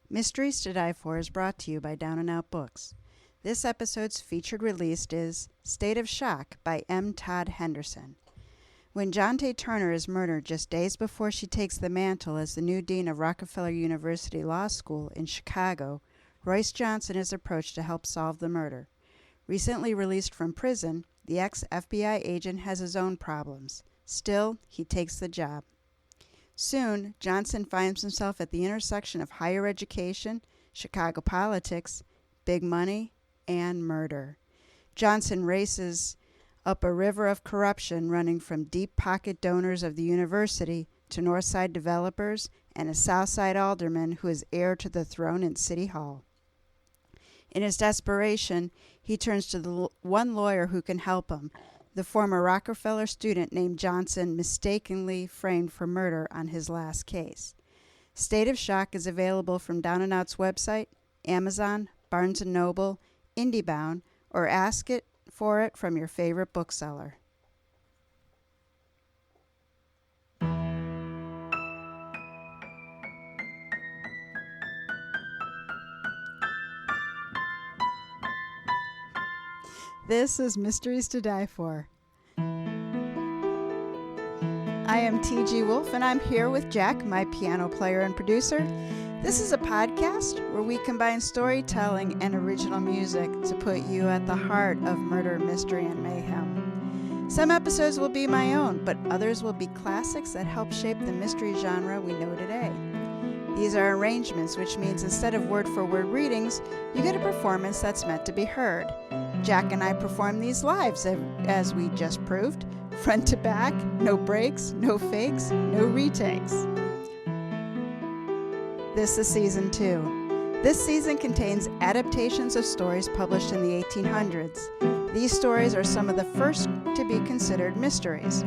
Mysteries to Die For is brought to you by Down and Out Books. This episode's featured release is State of Shock by M. Todd Henderson. When Jante Turner is murdered just days before she takes the mantle as the new dean of Rockefeller University Law School in Chicago, Royce Johnson is approached to help solve the murder. Recently released from prison, the ex-FBI agent has his own problems. Still, he takes the job. Soon, Johnson finds himself at the intersection of higher education, Chicago politics, big money, and murder. Johnson races up a river of corruption running from deep pocket donors of the university to Northside developers and a Southside alderman who is heir to the throne in City Hall. In his desperation, he turns to the one lawyer who can help him, the former Rockefeller student named Johnson, mistakenly framed for murder on his last case. State of Shock is available from Down and Out's website, Amazon, Barnes & Noble, IndieBound, or ask for it from your favorite bookseller. This is Mysteries to Die For. I am T.G. Wolf, and I'm here with Jack, my piano player and producer. This is a podcast where we combine storytelling and original music to put you at the heart of murder, mystery, and mayhem. Some episodes will be my own, but others will be classics that help shape the mystery genre we know today. These are arrangements, which means instead of word-for-word readings, you get a performance that's meant to be heard. Jack and I perform these live, as we just proved, front to back, no breaks, no fakes, no retakes. This is Season 2. This season contains adaptations of stories published in the 1800s. These stories are some of the first to be considered mysteries.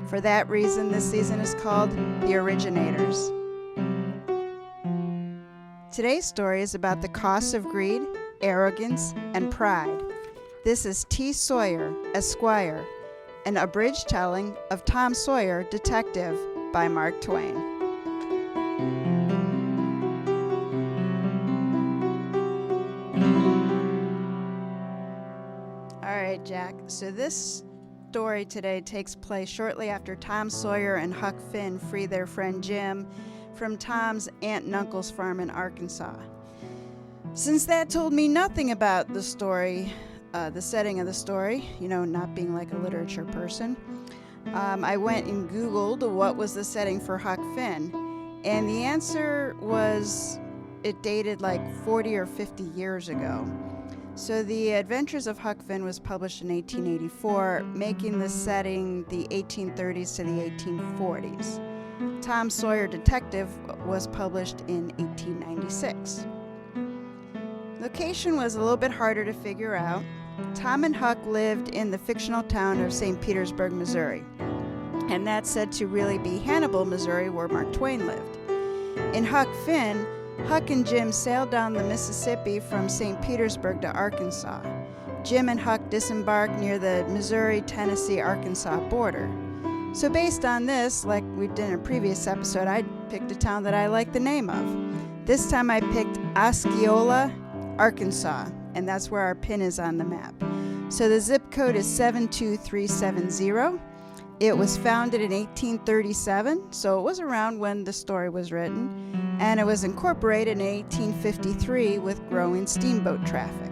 For that reason, this season is called The Originators. Today's story is about the costs of greed, arrogance, and pride. This is T. Sawyer, Esquire, an abridged telling of Tom Sawyer, Detective, by Mark Twain. All right, Jack. So this story today takes place shortly after Tom Sawyer and Huck Finn free their friend Jim from Tom's aunt and uncle's farm in Arkansas. Since that told me nothing about the story, the setting of the story, not being like a literature person, I went and Googled what was the setting for Huck Finn, and the answer was it dated like 40 or 50 years ago. So The Adventures of Huck Finn was published in 1884, making the setting the 1830s to the 1840s. Tom Sawyer Detective was published in 1896. Location was a little bit harder to figure out. Tom and Huck lived in the fictional town of St. Petersburg, Missouri, and that's said to really be Hannibal, Missouri, where Mark Twain lived. In Huck Finn, Huck and Jim sailed down the Mississippi from St. Petersburg to Arkansas. Jim and Huck disembarked near the Missouri-Tennessee-Arkansas border. So based on this, like we did in a previous episode, I picked a town that I like the name of. This time I picked Osceola, Arkansas, and that's where our pin is on the map. So the zip code is 72370. It was founded in 1837, so it was around when the story was written, and it was incorporated in 1853 with growing steamboat traffic.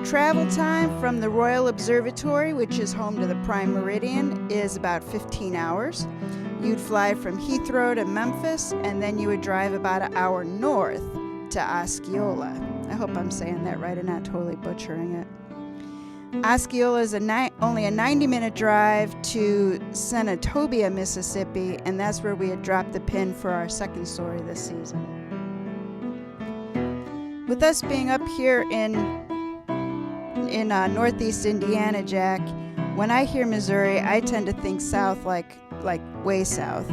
Travel time from the Royal Observatory, which is home to the Prime Meridian, is about 15 hours. You'd fly from Heathrow to Memphis, and then you would drive about an hour north to Osceola. I hope I'm saying that right and not totally butchering it. Osceola is only a 90-minute drive to Senatobia, Mississippi, and that's where we had dropped the pin for our second story this season. With us being up here in northeast Indiana, Jack, when I hear Missouri, I tend to think south, like way south.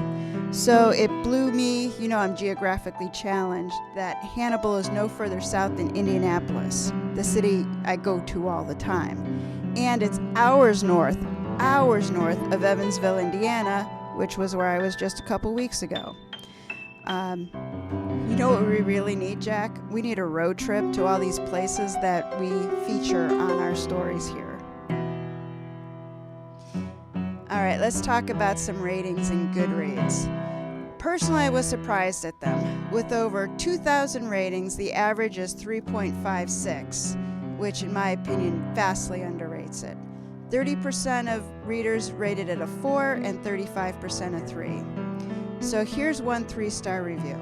So it blew me, I'm geographically challenged, that Hannibal is no further south than Indianapolis, the city I go to all the time. And it's hours north of Evansville, Indiana, which was where I was just a couple weeks ago. You know what we really need, Jack? We need a road trip to all these places that we feature on our stories here. Alright, let's talk about some ratings in Goodreads. Personally, I was surprised at them. With over 2,000 ratings, the average is 3.56, which in my opinion vastly underrates it. 30% of readers rated it a 4 and 35% a 3. So here's one 3-star review.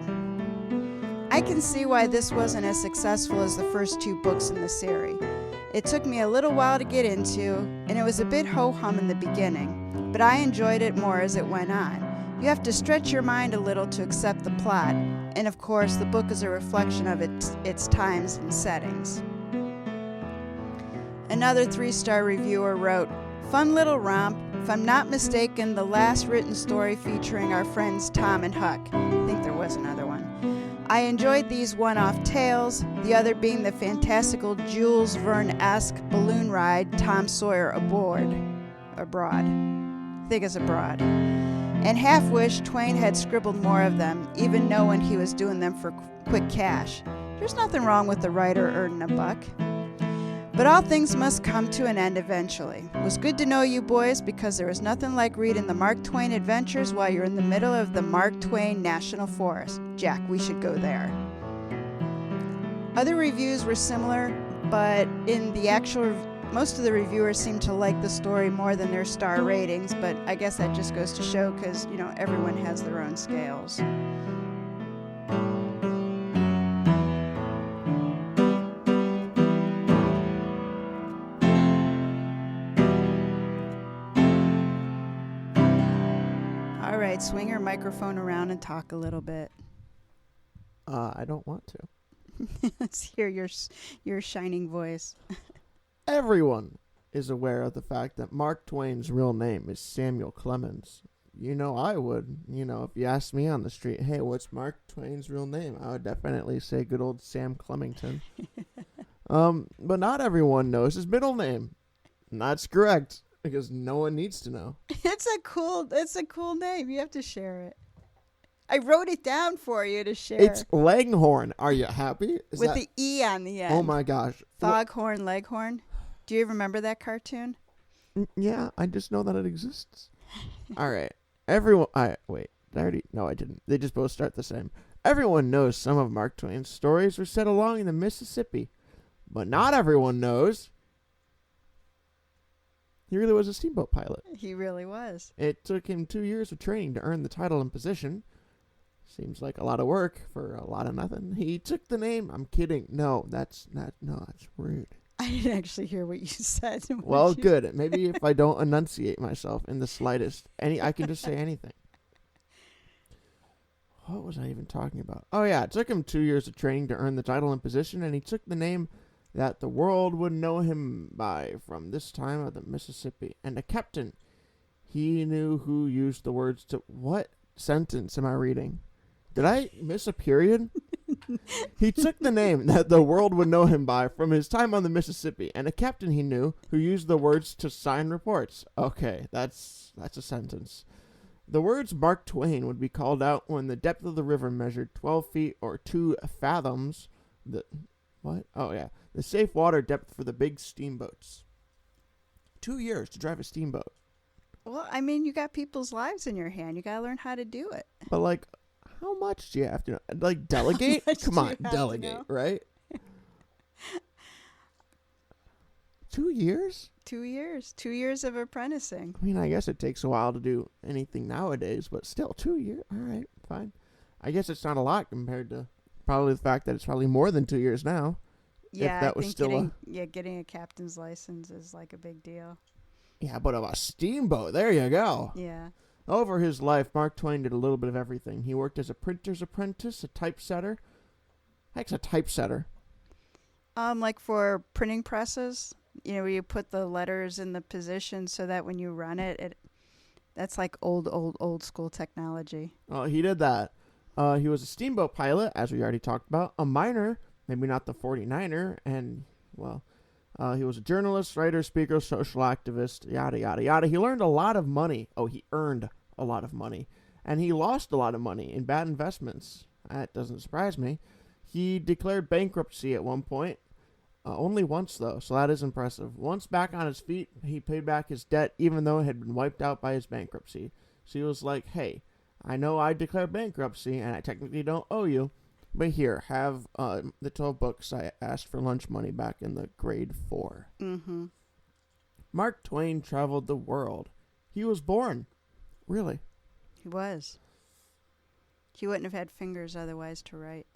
I can see why this wasn't as successful as the first 2 books in the series. It took me a little while to get into, and it was a bit ho-hum in the beginning, but I enjoyed it more as it went on. You have to stretch your mind a little to accept the plot, and of course the book is a reflection of its times and settings. Another 3-star reviewer wrote, "Fun little romp. If I'm not mistaken, the last written story featuring our friends Tom and Huck." I think there was another one. "I enjoyed these one-off tales, the other being the fantastical Jules Verne-esque balloon ride Tom Sawyer abroad. I think it's abroad. And half wished Twain had scribbled more of them, even knowing he was doing them for quick cash. There's nothing wrong with the writer earning a buck. But all things must come to an end eventually. It was good to know you boys because there was nothing like reading the Mark Twain adventures while you're in the middle of the Mark Twain National Forest. Jack, we should go there." Other reviews were similar, but in the actual most of the reviewers seemed to like the story more than their star ratings, but I guess that just goes to show because, everyone has their own scales. All right, swing your microphone around and talk a little bit. I don't want to. Let's hear your shining voice. Everyone is aware of the fact that Mark Twain's real name is Samuel Clemens. I would. If you asked me on the street, hey, what's Mark Twain's real name? I would definitely say good old Sam Clemington. But not everyone knows his middle name. And that's correct, because no one needs to know. It's a cool name. You have to share it. I wrote it down for you to share. It's Langhorne. Are you happy? With the E on the end. Oh my gosh. Foghorn Leghorn. Do you remember that cartoon? Yeah, I just know that it exists. All right. Everyone. Wait. No, I didn't. They just both start the same. Everyone knows some of Mark Twain's stories were set along in the Mississippi. But not everyone knows he really was a steamboat pilot. He really was. It took him 2 years of training to earn the title and position. Seems like a lot of work for a lot of nothing. He took the name. I'm kidding. No, that's rude. I didn't actually hear what you said. Well, good. Maybe if I don't enunciate myself in the slightest, I can just say anything. What was I even talking about? Oh, yeah. It took him 2 years of training to earn the title and position, and he took the name that the world would know him by from this time of the Mississippi. And a captain, he knew who used the words to... What sentence am I reading? Did I miss a period? He took the name that the world would know him by from his time on the Mississippi, and a captain he knew who used the words to sign reports. Okay, that's a sentence. The words Mark Twain would be called out when the depth of the river measured 12 feet or 2 fathoms. What? Oh, yeah. The safe water depth for the big steamboats. 2 years to drive a steamboat. Well, I mean, you got people's lives in your hand. You got to learn how to do it. But, how much do you have to know? Delegate? Come on, delegate, right? 2 years? 2 years. 2 years of apprenticing. I mean, I guess it takes a while to do anything nowadays, but still, 2 years. All right, fine. I guess it's not a lot compared to probably the fact that it's probably more than 2 years now. Yeah, if that was think still getting a captain's license is like a big deal. Yeah, but of a steamboat, there you go. Yeah. Over his life, Mark Twain did a little bit of everything. He worked as a printer's apprentice, a typesetter. Heck's a typesetter? Like for printing presses, where you put the letters in the position so that when you run it, that's like old school technology. Well, he did that. He was a steamboat pilot, as we already talked about, a miner, maybe not the 49er, and, he was a journalist, writer, speaker, social activist, yada, yada, yada. He learned a lot of money. Oh, he earned a lot of money. And he lost a lot of money in bad investments. That doesn't surprise me. He declared bankruptcy at one point. Only once, though, so that is impressive. Once back on his feet, he paid back his debt even though it had been wiped out by his bankruptcy. So he was like, hey, I know I declared bankruptcy and I technically don't owe you, but here, have the 12 books I asked for lunch money back in the grade 4. Mm-hmm. Mark Twain traveled the world. He was born. Really? He was. He wouldn't have had fingers otherwise to write.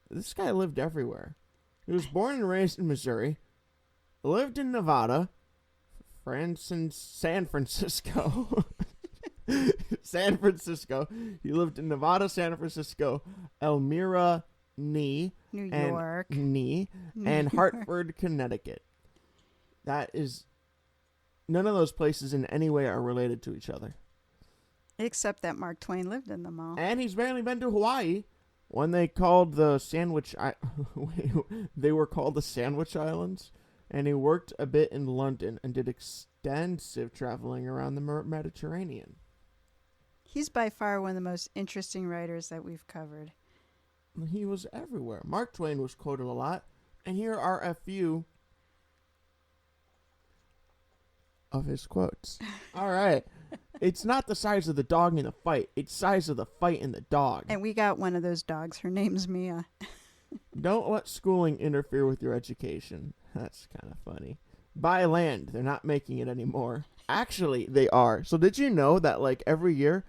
This guy lived everywhere. He was born and raised in Missouri, lived in Nevada, San Francisco. San Francisco. He lived in Nevada, San Francisco, Elmira, New York, and Hartford, Connecticut. That is, none of those places in any way are related to each other. Except that Mark Twain lived in them all. And he's barely been to Hawaii. When they called the they were called the Sandwich Islands, and he worked a bit in London and did extensive traveling around the Mediterranean. He's by far one of the most interesting writers that we've covered. He was everywhere. Mark Twain was quoted a lot, and here are a few of his quotes. All right. It's not the size of the dog in the fight. It's size of the fight in the dog. And we got one of those dogs. Her name's Mia. Don't let schooling interfere with your education. That's kind of funny. Buy land. They're not making it anymore. Actually, they are. So did you know that like every year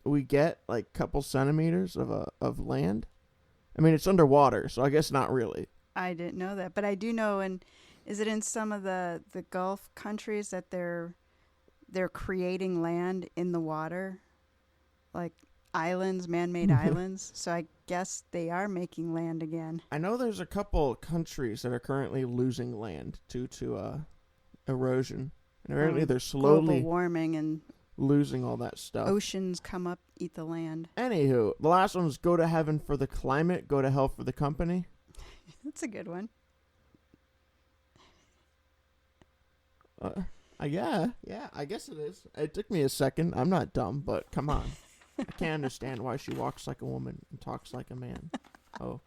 we get like a couple centimeters of land? I mean, it's underwater, so I guess not really. I didn't know that. But I do know, is it in some of the Gulf countries that they're creating land in the water, like islands, man-made islands. So I guess they are making land again. I know there's a couple countries that are currently losing land due to erosion. And apparently they're slowly global warming and losing all that stuff. Oceans come up, eat the land. Anywho, the last one was go to heaven for the climate, go to hell for the company. That's a good one. Yeah, I guess it is. It took me a second. I'm not dumb, but come on. I can't understand why she walks like a woman and talks like a man. Oh,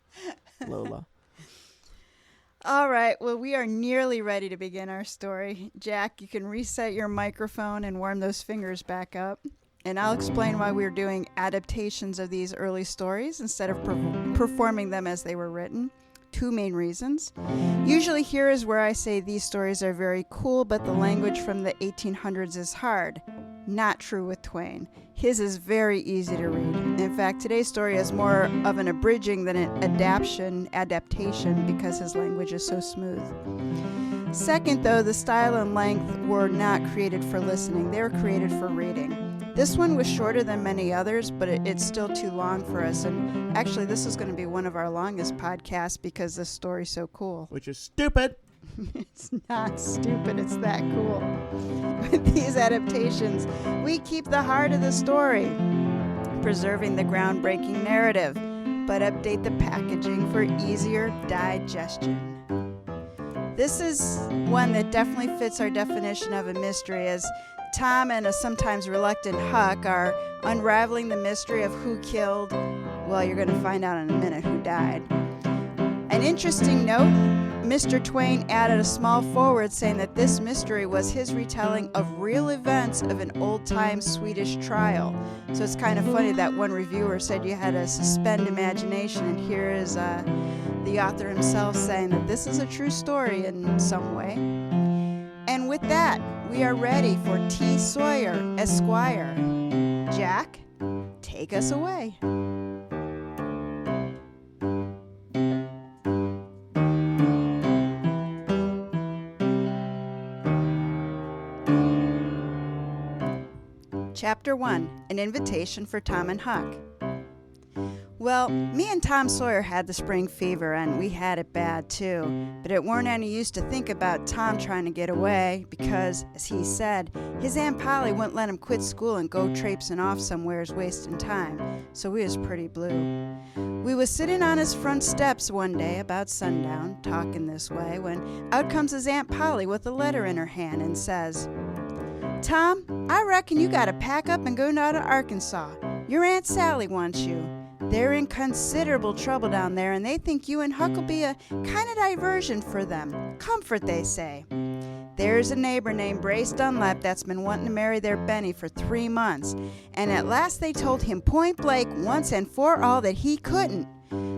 Lola. All right, well, we are nearly ready to begin our story. Jack, you can reset your microphone and warm those fingers back up. And I'll explain why we're doing adaptations of these early stories instead of performing them as they were written. 2 main reasons. Usually here is where I say these stories are very cool, but the language from the 1800s is hard. Not true with Twain. His is very easy to read. In fact, today's story is more of an abridging than an adaptation because his language is so smooth. Second, though, the style and length were not created for listening. They were created for reading. This one was shorter than many others, but it's still too long for us. And actually, this is going to be one of our longest podcasts because this story's so cool. Which is stupid. It's not stupid. It's that cool. With these adaptations, we keep the heart of the story, preserving the groundbreaking narrative, but update the packaging for easier digestion. This is one that definitely fits our definition of a mystery, as Tom and a sometimes reluctant Huck are unraveling the mystery of who killed, well, you're going to find out in a minute who died. An interesting note, Mr. Twain added a small foreword saying that this mystery was his retelling of real events of an old-time Swedish trial. So it's kind of funny that one reviewer said you had to suspend imagination, and here is the author himself saying that this is a true story in some way. And with that, we are ready for T. Sawyer, Esquire. Jack, take us away. Chapter 1, An Invitation for Tom and Huck. Well, me and Tom Sawyer had the spring fever, and we had it bad too. But it weren't any use to think about Tom trying to get away because, as he said, his Aunt Polly wouldn't let him quit school and go traipsing off somewheres wasting time. So we was pretty blue. We was sitting on his front steps one day about sundown, talking this way, when out comes his Aunt Polly with a letter in her hand and says, "Tom, I reckon you gotta pack up and go down to Arkansas. Your Aunt Sally wants you." They're in considerable trouble down there, and they think you and Huck will be a kind of diversion for them. Comfort, they say. There's a neighbor named Brace Dunlap that's been wanting to marry their Benny for 3 months, and at last they told him point blank once and for all that he couldn't.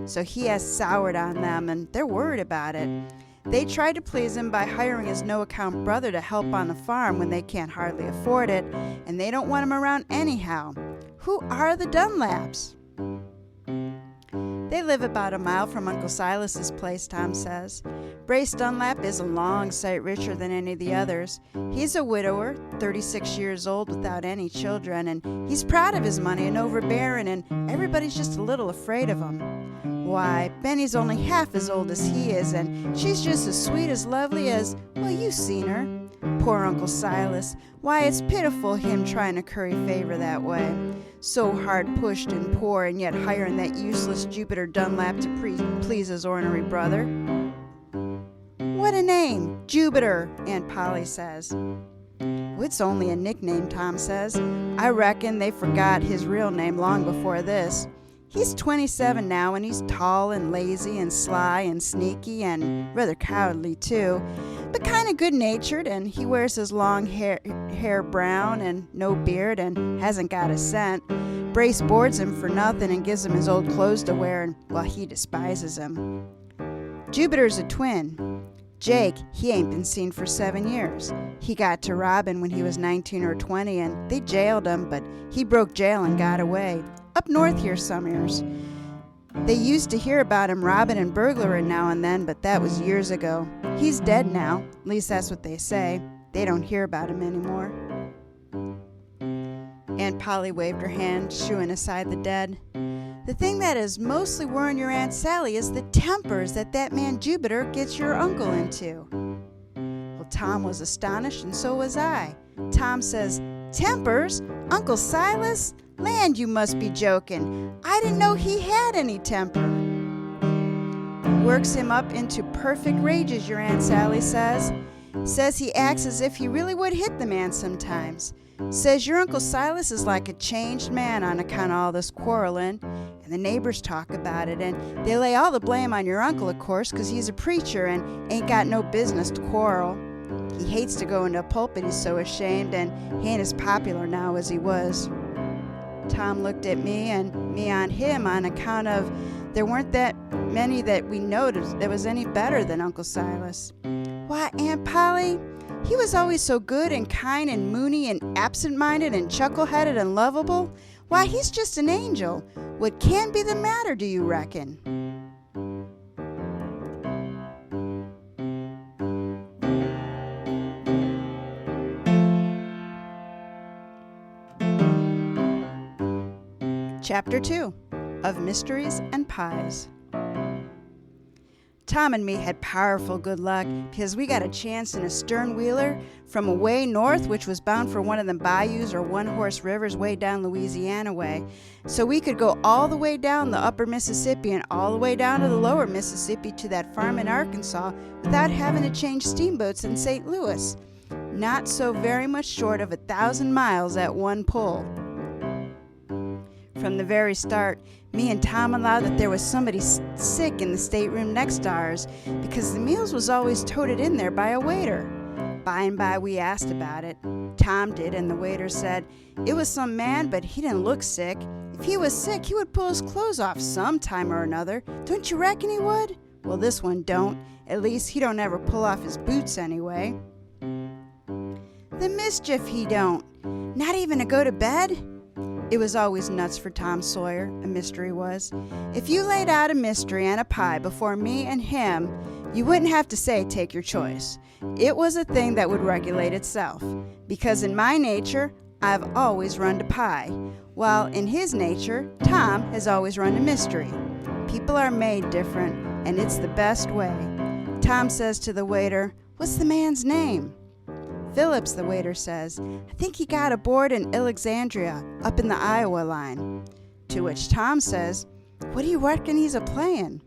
So he has soured on them, and they're worried about it. They tried to please him by hiring his no-account brother to help on the farm when they can't hardly afford it, and they don't want him around anyhow. Who are the Dunlaps? They live about a mile from Uncle Silas's place, Tom says. Brace Dunlap is a long sight richer than any of the others. He's a widower, 36 years old without any children, and he's proud of his money and overbearing, and everybody's just a little afraid of him. Why, Benny's only half as old as he is, and she's just as sweet as lovely as, well, you've seen her. Poor Uncle Silas. Why, it's pitiful him trying to curry favor that way. So hard-pushed and poor, and yet hiring that useless Jupiter Dunlap to please his ornery brother. What a name! Jupiter, Aunt Polly says. It's only a nickname, Tom says. I reckon they forgot his real name long before this. He's 27 now, and he's tall and lazy and sly and sneaky and rather cowardly, too, but kind of good-natured, and he wears his long hair brown and no beard and hasn't got a cent. Brace boards him for nothing and gives him his old clothes to wear, and, well, he despises him. Jupiter's a twin. Jake, he ain't been seen for 7 years. He got to robbing when he was 19 or 20, and they jailed him, but he broke jail and got away. Up north here some years. They used to hear about him robbing and burglaring now and then, but that was years ago. He's dead now, at least that's what they say. They don't hear about him anymore. Aunt Polly waved her hand, shooing aside the dead. The thing that is mostly worrying your Aunt Sally is the tempers that man Jupiter gets your uncle into. Well, Tom was astonished, and so was I. Tom says, "Tempers? Uncle Silas? Land, you must be joking. I didn't know he had any temper." Works him up into perfect rages, your Aunt Sally says. Says he acts as if he really would hit the man sometimes. Says your Uncle Silas is like a changed man on account of all this quarreling, and the neighbors talk about it, and they lay all the blame on your uncle, of course, 'cause he's a preacher and ain't got no business to quarrel. He hates to go into a pulpit, he's so ashamed, and he ain't as popular now as he was. Tom looked at me and me on him on account of there weren't that many that we noticed that was any better than Uncle Silas. Why, Aunt Polly, he was always so good and kind and moony and absent-minded and chuckle-headed and lovable. Why, he's just an angel. What can be the matter, do you reckon? Chapter 2 of Mysteries and Pies. Tom and me had powerful good luck because we got a chance in a stern wheeler from away north, which was bound for one of them bayous or one-horse rivers way down Louisiana way. So we could go all the way down the upper Mississippi and all the way down to the lower Mississippi to that farm in Arkansas without having to change steamboats in St. Louis. Not so very much short of 1,000 miles at one pull. From the very start, me and Tom allowed that there was somebody sick in the stateroom next to ours because the meals was always toted in there by a waiter. By and by we asked about it. Tom did, and the waiter said it was some man, but he didn't look sick. If he was sick, he would pull his clothes off some time or another. Don't you reckon he would? Well, this one don't. At least he don't ever pull off his boots anyway. The mischief he don't. Not even to go to bed? It was always nuts for Tom Sawyer, a mystery was. If you laid out a mystery and a pie before me and him, you wouldn't have to say take your choice. It was a thing that would regulate itself. Because in my nature, I've always run to pie, while in his nature, Tom has always run to mystery. People are made different, and it's the best way. Tom says to the waiter, "What's the man's name?" "Phillips," the waiter says. "I think he got aboard in Alexandria, up in the Iowa line." To which Tom says, "What do you reckon he's a-playin'?"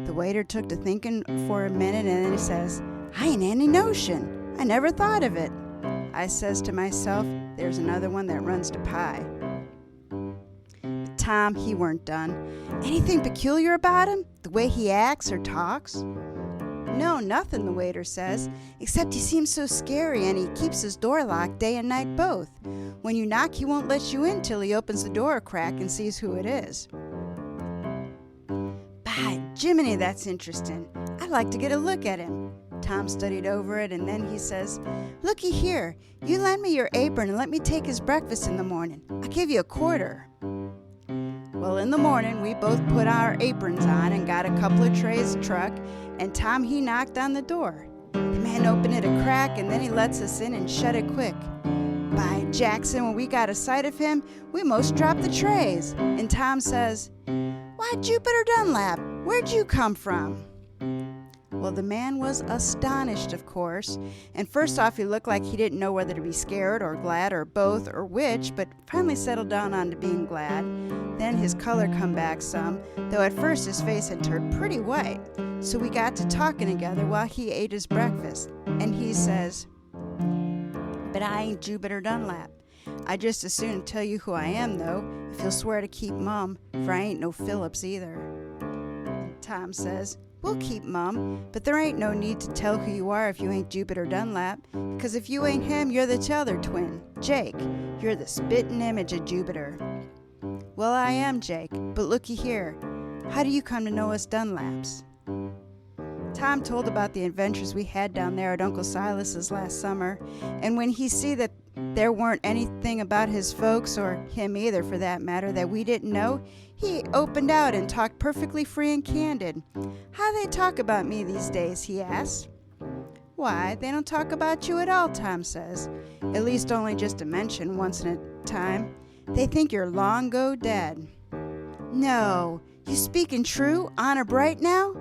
The waiter took to thinking for a minute, and then he says, "I ain't any notion. I never thought of it." I says to myself, there's another one that runs to pie. Tom, he weren't done. Anything peculiar about him? The way he acts or talks? No, nothing, the waiter says, except he seems so scary and he keeps his door locked day and night both. When you knock, he won't let you in till he opens the door a crack and sees who it is. By Jiminy, that's interesting. I'd like to get a look at him. Tom studied over it, and then he says, Looky here, you lend me your apron and let me take his breakfast in the morning. I'll give you a quarter. Well, in the morning, we both put our aprons on and got a couple of trays truck, and Tom, he knocked on the door. The man opened it a crack, and then he lets us in and shut it quick. By Jackson, when we got a sight of him, we most dropped the trays. And Tom says, Why, Jupiter Dunlap, where'd you come from? Well, the man was astonished, of course, and first off he looked like he didn't know whether to be scared or glad or both or which, but finally settled down on to being glad. Then his color come back some, though at first his face had turned pretty white. So we got to talking together while he ate his breakfast, and he says, But I ain't Jupiter Dunlap. I just as soon tell you who I am, though, if you'll swear to keep mum, for I ain't no Phillips either. Tom says, We'll keep mum, but there ain't no need to tell who you are if you ain't Jupiter Dunlap, 'cause if you ain't him, you're the t'other twin, Jake. You're the spittin' image of Jupiter. Well, I am Jake, but looky here. How do you come to know us Dunlaps? Tom told about the adventures we had down there at Uncle Silas's last summer, and when he see that there weren't anything about his folks, or him either for that matter, that we didn't know, he opened out and talked perfectly free and candid. How they talk about me these days, he asked. Why, they don't talk about you at all, Tom says. At least only just a mention once in a time. They think you're long go dead. No, you speaking true, honor bright now?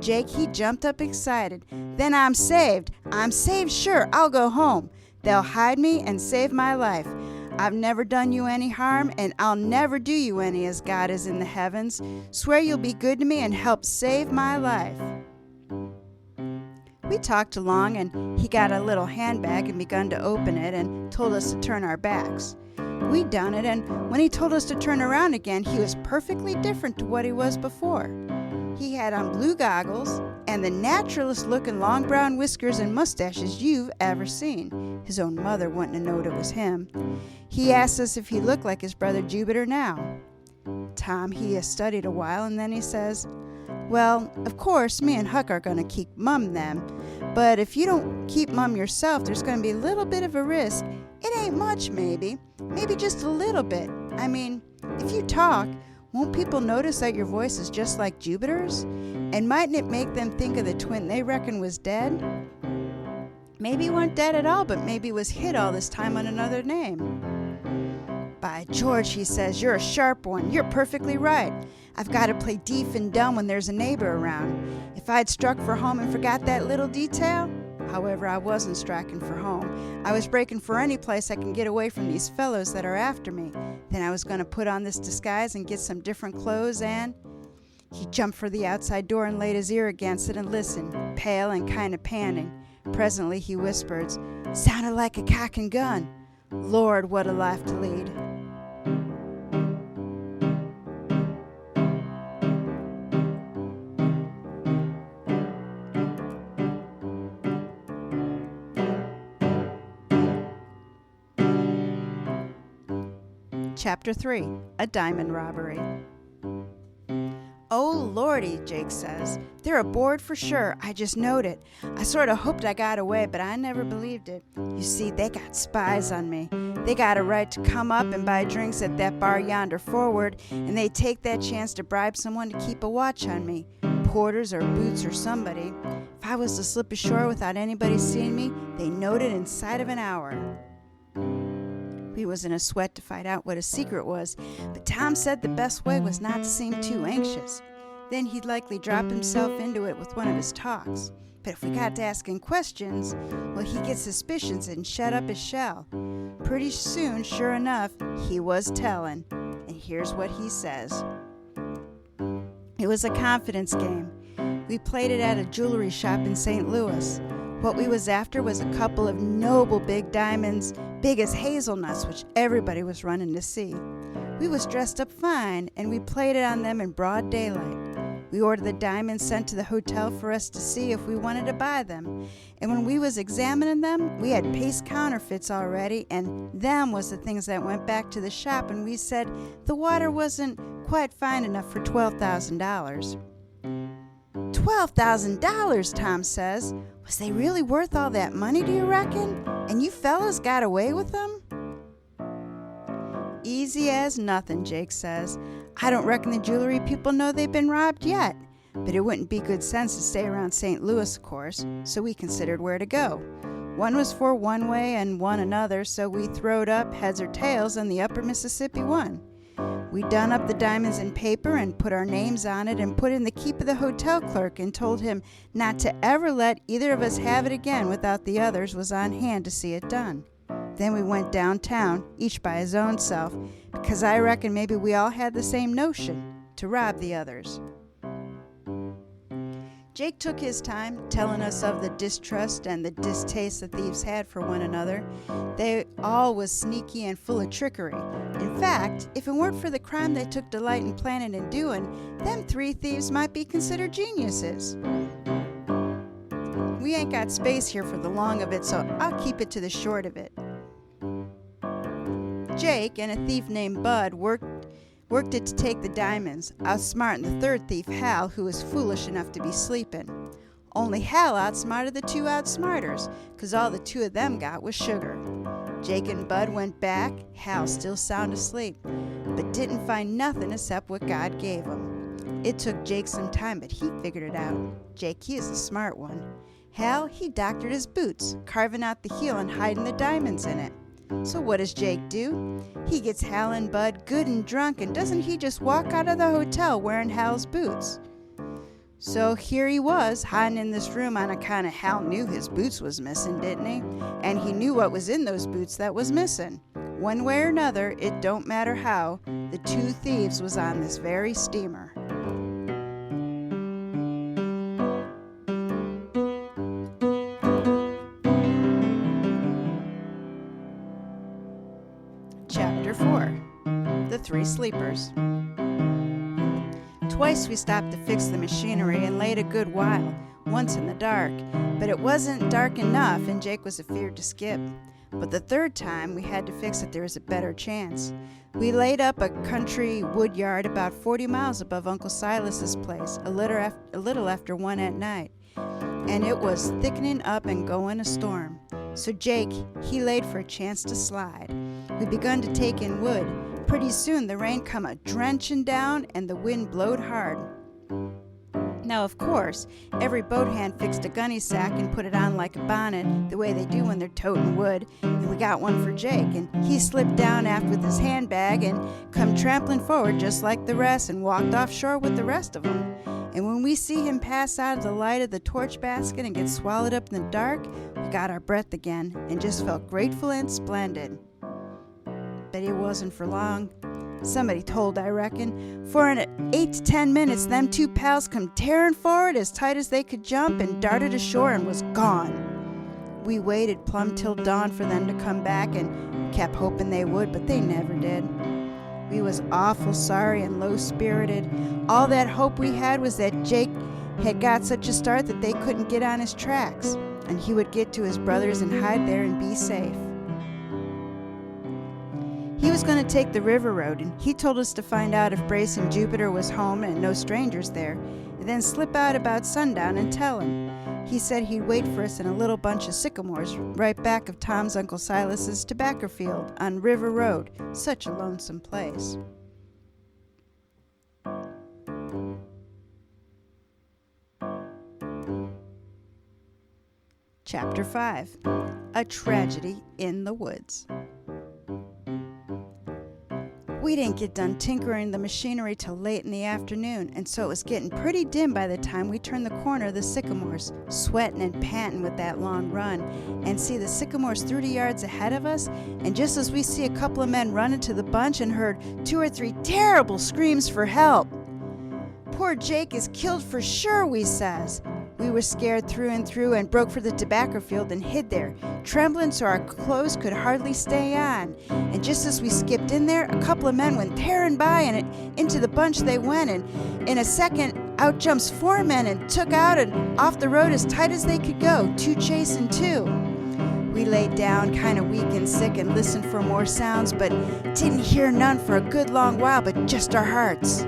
Jake, he jumped up excited. Then I'm saved. I'm saved, sure. I'll go home. They'll hide me and save my life. I've never done you any harm, and I'll never do you any as God is in the heavens. Swear you'll be good to me and help save my life. We talked along, and he got a little handbag and begun to open it and told us to turn our backs. We done it, and when he told us to turn around again, he was perfectly different to what he was before. He had on blue goggles and the naturalist-looking long brown whiskers and mustaches you've ever seen. His own mother wouldn't have known it was him. He asked us if he looked like his brother Jupiter now. Tom, he has studied a while, and then he says, Well, of course, me and Huck are going to keep Mum them, but if you don't keep Mum yourself, there's going to be a little bit of a risk. It ain't much, maybe just a little bit. I mean, if you talk, won't people notice that your voice is just like Jupiter's? And mightn't it make them think of the twin they reckon was dead? Maybe he weren't dead at all, but maybe was hid all this time on another name. By George, he says, you're a sharp one. You're perfectly right. I've got to play deaf and dumb when there's a neighbor around. If I'd struck for home and forgot that little detail, however, I wasn't striking for home. I was breaking for any place I can get away from these fellows that are after me. Then I was going to put on this disguise and get some different clothes, and he jumped for the outside door and laid his ear against it and listened, pale and kind of panting. Presently he whispered, Sounded like a cock and gun. Lord, what a life to lead. Chapter 3, A Diamond Robbery. Oh, Lordy, Jake says. They're aboard for sure. I just knowed it. I sort of hoped I got away, but I never believed it. You see, they got spies on me. They got a right to come up and buy drinks at that bar yonder forward, and they take that chance to bribe someone to keep a watch on me. Porters or Boots or somebody. If I was to slip ashore without anybody seeing me, they knowed it inside of an hour. We was in a sweat to find out what his secret was, but Tom said the best way was not to seem too anxious. Then he'd likely drop himself into it with one of his talks. But if we got to asking questions, well, he'd get suspicions and shut up his shell. Pretty soon, sure enough, he was telling. And here's what he says. It was a confidence game. We played it at a jewelry shop in St. Louis. What we was after was a couple of noble big diamonds, big as hazelnuts, which everybody was running to see. We was dressed up fine, and we played it on them in broad daylight. We ordered the diamonds sent to the hotel for us to see if we wanted to buy them. And when we was examining them, we had paste counterfeits already, and them was the things that went back to the shop, and we said the water wasn't quite fine enough for $12,000. $12,000, Tom says. Was they really worth all that money, do you reckon? And you fellas got away with them? Easy as nothing, Jake says. I don't reckon the jewelry people know they've been robbed yet. But it wouldn't be good sense to stay around St. Louis, of course, so we considered where to go. One was for one way and one another, so we throwed up heads or tails on the upper Mississippi one. We done up the diamonds in paper and put our names on it and put in the keep of the hotel clerk and told him not to ever let either of us have it again without the others was on hand to see it done. Then we went downtown, each by his own self, because I reckon maybe we all had the same notion, to rob the others. Jake took his time telling us of the distrust and the distaste the thieves had for one another. They all was sneaky and full of trickery. In fact, if it weren't for the crime they took delight in planning and doing, them three thieves might be considered geniuses. We ain't got space here for the long of it, so I'll keep it to the short of it. Jake and a thief named Bud worked it to take the diamonds, outsmarting the third thief, Hal, who was foolish enough to be sleeping. Only Hal outsmarted the two outsmarters, 'cause all the two of them got was sugar. Jake and Bud went back, Hal still sound asleep, but didn't find nothing except what God gave him. It took Jake some time, but he figured it out. Jake, he is a smart one. Hal, he doctored his boots, carving out the heel and hiding the diamonds in it. So what does Jake do? He gets Hal and Bud good and drunk, and doesn't he just walk out of the hotel wearing Hal's boots? So here he was, hiding in this room on account of Hal knew his boots was missing, didn't he? And he knew what was in those boots that was missing. One way or another, it don't matter how, the two thieves was on this very steamer. Chapter 4. The Three Sleepers. Twice we stopped to fix the machinery and laid a good while, once in the dark, but it wasn't dark enough and Jake was afeard to skip. But the third time we had to fix it, there was a better chance. We laid up a country wood yard about 40 miles above Uncle Silas's place, a little after 1 at night, and it was thickening up and going a storm. So Jake, he laid for a chance to slide. We begun to take in wood. Pretty soon the rain come a drenching down and the wind blowed hard. Now, of course, every boat hand fixed a gunny sack and put it on like a bonnet, the way they do when they're toting wood, and we got one for Jake, and he slipped down aft with his handbag and come trampling forward just like the rest and walked offshore with the rest of them. And when we see him pass out of the light of the torch basket and get swallowed up in the dark, we got our breath again and just felt grateful and splendid. But it wasn't for long. Somebody told, I reckon. For in 8 to 10 minutes, them two pals come tearing forward as tight as they could jump and darted ashore and was gone. We waited plumb till dawn for them to come back and kept hoping they would, but they never did. We was awful sorry and low-spirited. All that hope we had was that Jake had got such a start that they couldn't get on his tracks, and he would get to his brothers and hide there and be safe. He was going to take the river road, and he told us to find out if Brace and Jupiter was home and no strangers there, and then slip out about sundown and tell him. He said he'd wait for us in a little bunch of sycamores right back of Tom's Uncle Silas's tobacco field on River Road, such a lonesome place. Chapter 5. A Tragedy in the Woods. We didn't get done tinkering the machinery till late in the afternoon, and so it was getting pretty dim by the time we turned the corner of the sycamores, sweating and panting with that long run, and see the sycamores 30 yards ahead of us, and just as we see a couple of men running to the bunch and heard 2 or 3 terrible screams for help. Poor Jake is killed for sure, we says. We were scared through and through and broke for the tobacco field and hid there, trembling so our clothes could hardly stay on. And just as we skipped in there, a couple of men went tearing by, and into the bunch they went, and in a second out jumps 4 men and took out and off the road as tight as they could go, 2 chasing 2. We laid down kind of weak and sick and listened for more sounds, but didn't hear none for a good long while but just our hearts.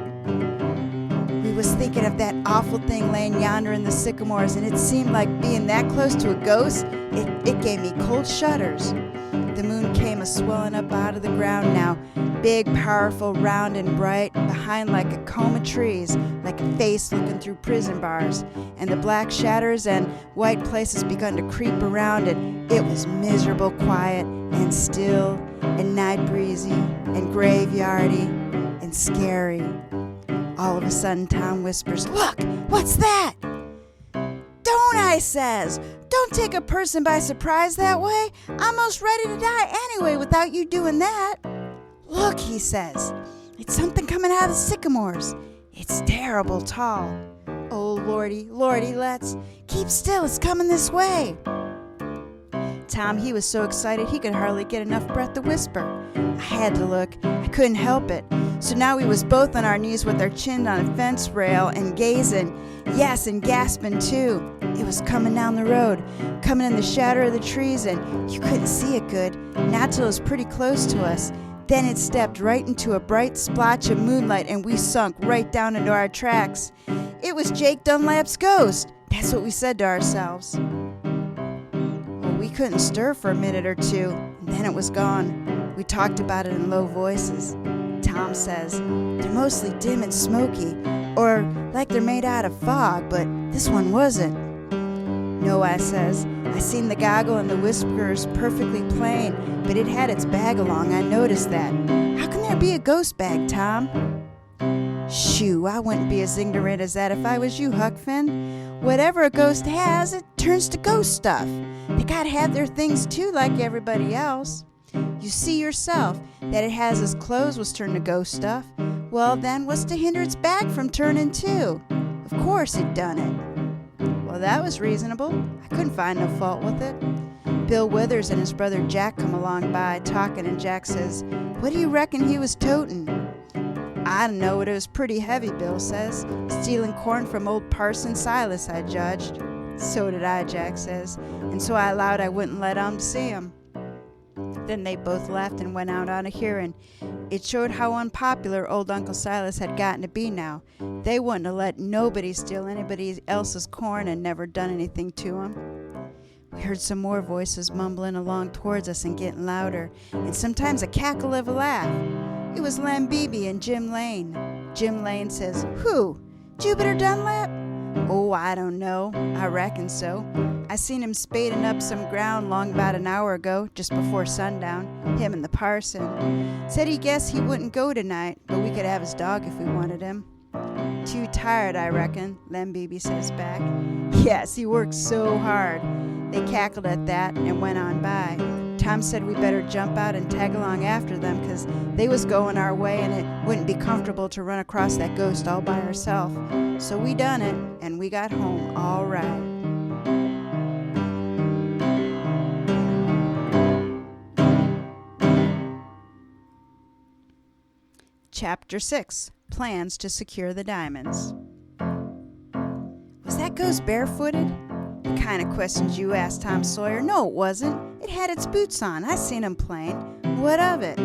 We was thinking of that awful thing laying yonder in the sycamores, and it seemed like being that close to a ghost, it gave me cold shudders. The moon came a-swelling up out of the ground now, big, powerful, round, and bright, behind like a comb of trees, like a face looking through prison bars, and the black shadows and white places begun to creep around it. It was miserable quiet, and still, and night breezy, and graveyardy, and scary. All of a sudden, Tom whispers, "Look, what's that?" "Don't," I says. "Don't take a person by surprise that way. I'm most ready to die anyway without you doing that." "Look," he says. "It's something coming out of the sycamores. It's terrible tall. Oh, Lordy, Lordy, let's keep still. It's coming this way." Tom, he was so excited he could hardly get enough breath to whisper. I had to look. I couldn't help it. So now we was both on our knees with our chin on a fence rail and gazing. Yes, and gasping too. It was coming down the road, coming in the shadow of the trees, and you couldn't see it good, not till it was pretty close to us. Then it stepped right into a bright splotch of moonlight, and we sunk right down into our tracks. It was Jake Dunlap's ghost. That's what we said to ourselves. Well, we couldn't stir for a minute or two, and then it was gone. We talked about it in low voices. Tom says, "They're mostly dim and smoky, or like they're made out of fog, but this one wasn't." "No," I says. "I seen the goggle and the whiskers perfectly plain, but it had its bag along. I noticed that. How can there be a ghost bag, Tom?" "Shoo, I wouldn't be as ignorant as that if I was you, Huck Finn. Whatever a ghost has, it turns to ghost stuff. They gotta have their things too, like everybody else. You see yourself that it has his clothes was turned to ghost stuff. Well, then, what's to hinder its bag from turning too? Of course it done it." Well, that was reasonable. I couldn't find no fault with it. Bill Withers and his brother Jack come along by talking, and Jack says, "What do you reckon he was toting?" "I don't know, but it was pretty heavy," Bill says. "Stealing corn from old Parson Silas, I judged." "So did I," Jack says, "and so I allowed I wouldn't let on to see him." Then they both laughed and went out on a hearing. It showed how unpopular old Uncle Silas had gotten to be now. They wouldn't have let nobody steal anybody else's corn and never done anything to him. We heard some more voices mumbling along towards us and getting louder, and sometimes a cackle of a laugh. It was Lem Beebe and Jim Lane. Jim Lane says, "Who? Jupiter Dunlap?" "Oh, I don't know. I reckon so. I seen him spading up some ground long about an hour ago, just before sundown, him and the parson. Said he guessed he wouldn't go tonight, but we could have his dog if we wanted him." "Too tired, I reckon," Lem Beebe says back. "Yes, he works so hard." They cackled at that and went on by. Tom said we better jump out and tag along after them, 'cause they was going our way and it wouldn't be comfortable to run across that ghost all by ourselves. So we done it, and we got home all right. Chapter 6. Plans to secure the diamonds. "Was that ghost barefooted?" "The kind of questions you asked, Tom Sawyer." "No, it wasn't. It had its boots on. I seen 'em plain." "What of it?"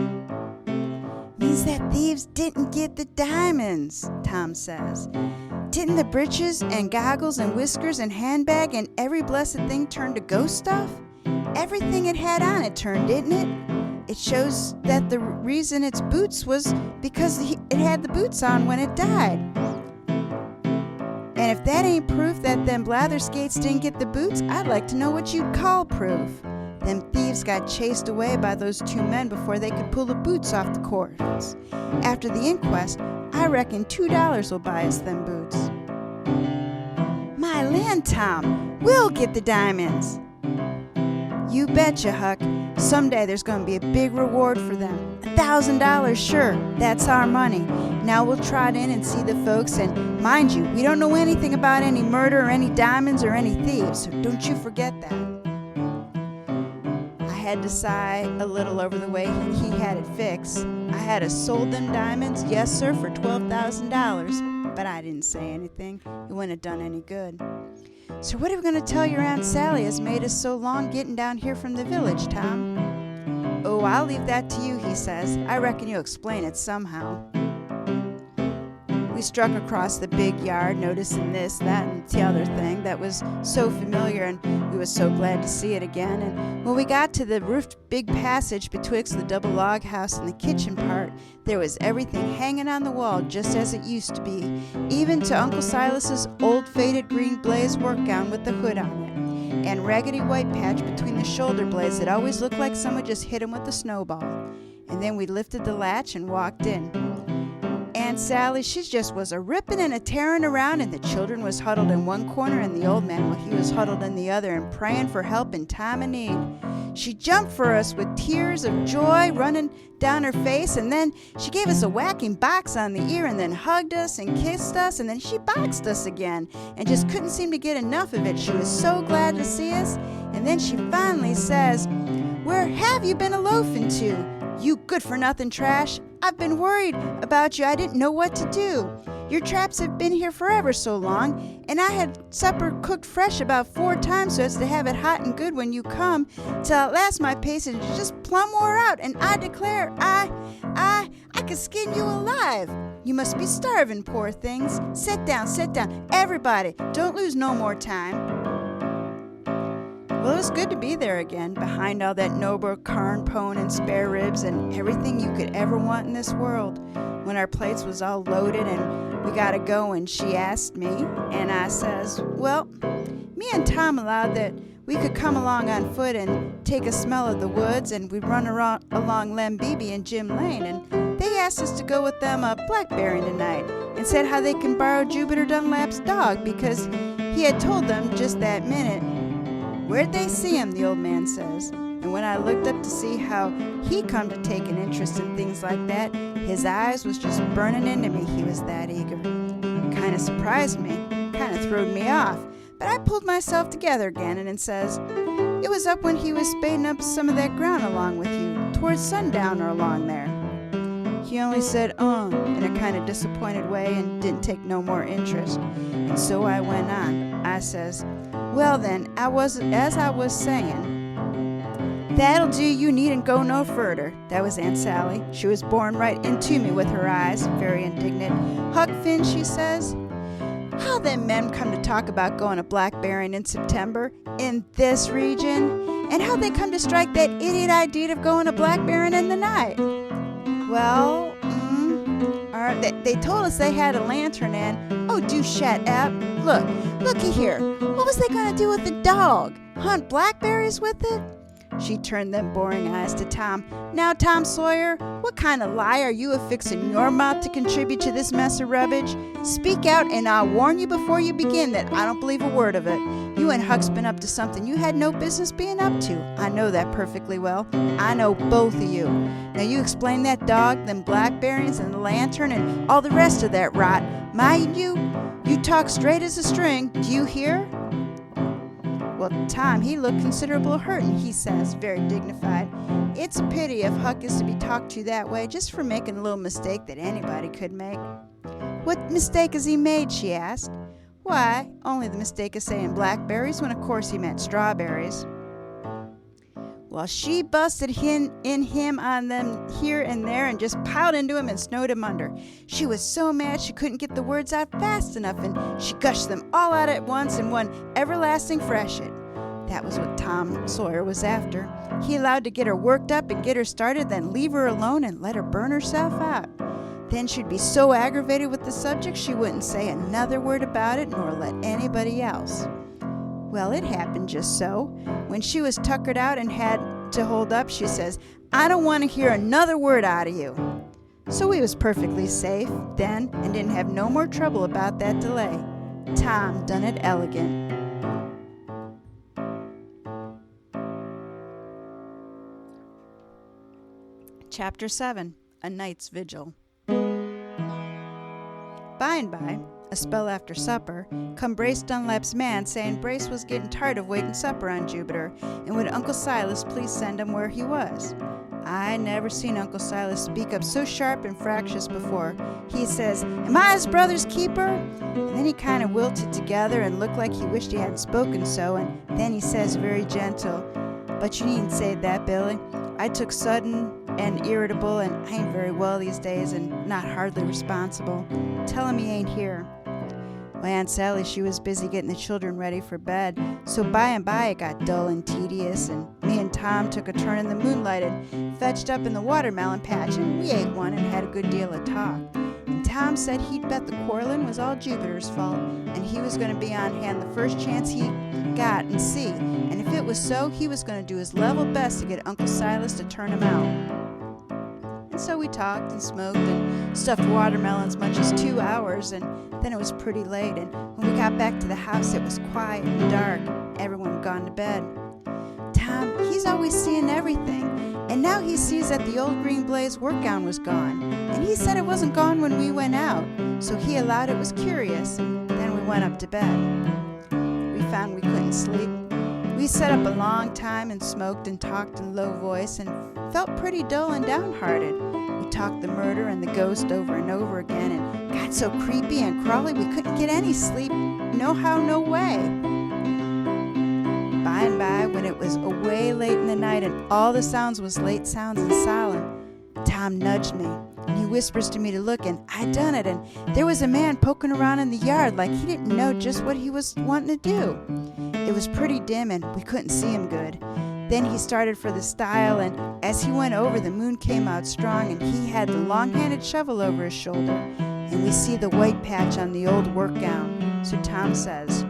"Means that thieves didn't get the diamonds," Tom says. "Didn't the breeches and goggles and whiskers and handbag and every blessed thing turn to ghost stuff? Everything it had on it turned, didn't it? It shows that the reason its boots was because it had the boots on when it died. And if that ain't proof that them blatherskates didn't get the boots, I'd like to know what you'd call proof. Them thieves got chased away by those 2 men before they could pull the boots off the cords. After the inquest, I reckon $2 will buy us them boots." "My land, Tom, we'll get the diamonds." You betcha, Huck. Someday there's going to be a big reward for them. $1,000, sure. That's our money. Now we'll trot in and see the folks, and mind you, we don't know anything about any murder or any diamonds or any thieves, so don't you forget that. I had to sigh a little over the way he had it fixed. I had sold them diamonds, yes sir, for $12,000, but I didn't say anything. It wouldn't have done any good. So what are we going to tell your Aunt Sally has made us so long getting down here from the village, Tom? Oh, I'll leave that to you, he says. I reckon you'll explain it somehow. We struck across the big yard, noticing this, that, and the other thing that was so familiar, and we was so glad to see it again. And when we got to the roofed big passage betwixt the double log house and the kitchen part, there was everything hanging on the wall just as it used to be, even to Uncle Silas's old faded green blaze work gown with the hood on it, and raggedy white patch between the shoulder blades that always looked like someone just hit him with a snowball. And then we lifted the latch and walked in. Aunt Sally, she just was a ripping and a tearing around, and the children was huddled in one corner and the old man, well, he was huddled in the other and praying for help in time of need. She jumped for us with tears of joy running down her face, and then she gave us a whacking box on the ear, and then hugged us and kissed us, and then she boxed us again and just couldn't seem to get enough of it. She was so glad to see us, and then she finally says, "Where have you been a-loafing to? You good-for-nothing trash. I've been worried about you. I didn't know what to do. Your traps have been here forever so long, and I had supper cooked fresh about 4 times so as to have it hot and good when you come, till at last my patience just plumb wore out, and I declare I could skin you alive. You must be starving, poor things. Sit down, everybody. Don't lose no more time." Well, it was good to be there again, behind all that noble carn pone and spare ribs and everything you could ever want in this world. When our plates was all loaded and we got to go, and she asked me, and I says, well, me and Tom allowed that we could come along on foot and take a smell of the woods, and we'd run along Lem Beebe and Jim Lane, and they asked us to go with them blackberrying tonight, and said how they can borrow Jupiter Dunlap's dog, because he had told them just that minute. Where'd they see him, the old man says. And when I looked up to see how he come to take an interest in things like that, his eyes was just burning into me, he was that eager. It kind of surprised me, kind of throwed me off, but I pulled myself together again and says, it was up when he was spading up some of that ground along with you, towards sundown or along there. He only said, in a kind of disappointed way and didn't take no more interest. And so I went on. I says, well then, as I was saying, that'll do, you needn't go no further. That was Aunt Sally. She was born right into me with her eyes, very indignant. Huck Finn, she says, how them men come to talk about going to blackberrying in September in this region, and how they come to strike that idiot idea of going to blackberrying in the night. Well, they told us they had a lantern, and oh, do shut up. Looky here. What was they going to do with the dog? Hunt blackberries with it? She turned them boring eyes to Tom. Now, Tom Sawyer, what kind of lie are you affixing your mouth to contribute to this mess of rubbish? Speak out, and I'll warn you before you begin that I don't believe a word of it. You and Huck's been up to something you had no business being up to. I know that perfectly well. I know both of you. Now you explain that dog, them blackberries, and the lantern, and all the rest of that rot. Mind you talk straight as a string. Do you hear? Well, Tom, he looked considerable hurt, and he says, very dignified, it's a pity if Huck is to be talked to that way just for making a little mistake that anybody could make. What mistake has he made, she asked. Why, only the mistake of saying blackberries when of course he meant strawberries. Well, she busted him on them here and there and just piled into him and snowed him under. She was so mad she couldn't get the words out fast enough, and she gushed them all out at once in one everlasting freshet. That was what Tom Sawyer was after. He allowed to get her worked up and get her started, then leave her alone and let her burn herself out. Then she'd be so aggravated with the subject she wouldn't say another word about it nor let anybody else. Well, it happened just so. When she was tuckered out and had to hold up, she says, I don't want to hear another word out of you. So we was perfectly safe then and didn't have no more trouble about that delay. Tom done it elegant. Chapter 7, A Night's Vigil. By and by, a spell after supper, come Brace Dunlap's man saying Brace was getting tired of waiting supper on Jupiter, and would Uncle Silas please send him where he was. I never seen Uncle Silas speak up so sharp and fractious before. He says, "Am I his brother's keeper?" And then he kind of wilted together and looked like he wished he hadn't spoken so, and then he says very gentle, "But you needn't say that, Billy. I took sudden and irritable, and I ain't very well these days, and not hardly responsible. Tell him he ain't here." My Aunt Sally, she was busy getting the children ready for bed, so by and by it got dull and tedious, and me and Tom took a turn in the moonlight and fetched up in the watermelon patch, and we ate one and had a good deal of talk. And Tom said he'd bet the quarreling was all Jupiter's fault, and he was going to be on hand the first chance he got and see, and if it was so, he was going to do his level best to get Uncle Silas to turn him out. And so we talked and smoked and stuffed watermelons much as 2 hours, and then it was pretty late, and when we got back to the house it was quiet and dark. Everyone had gone to bed. Tom, he's always seeing everything, and now he sees that the old green blaze work gown was gone, and he said it wasn't gone when we went out, so he allowed it was curious, and then we went up to bed. We found we couldn't sleep. We sat up a long time and smoked and talked in low voice and felt pretty dull and downhearted. We talked the murder and the ghost over and over again and got so creepy and crawly we couldn't get any sleep, no how, no way. By and by, when it was away late in the night and all the sounds was late sounds and silent, Tom nudged me and he whispers to me to look, and I done it, and there was a man poking around in the yard like he didn't know just what he was wanting to do. It was pretty dim and we couldn't see him good. Then he started for the stile, and as he went over, the moon came out strong, and he had the long-handed shovel over his shoulder, and we see the white patch on the old work gown. So Tom says,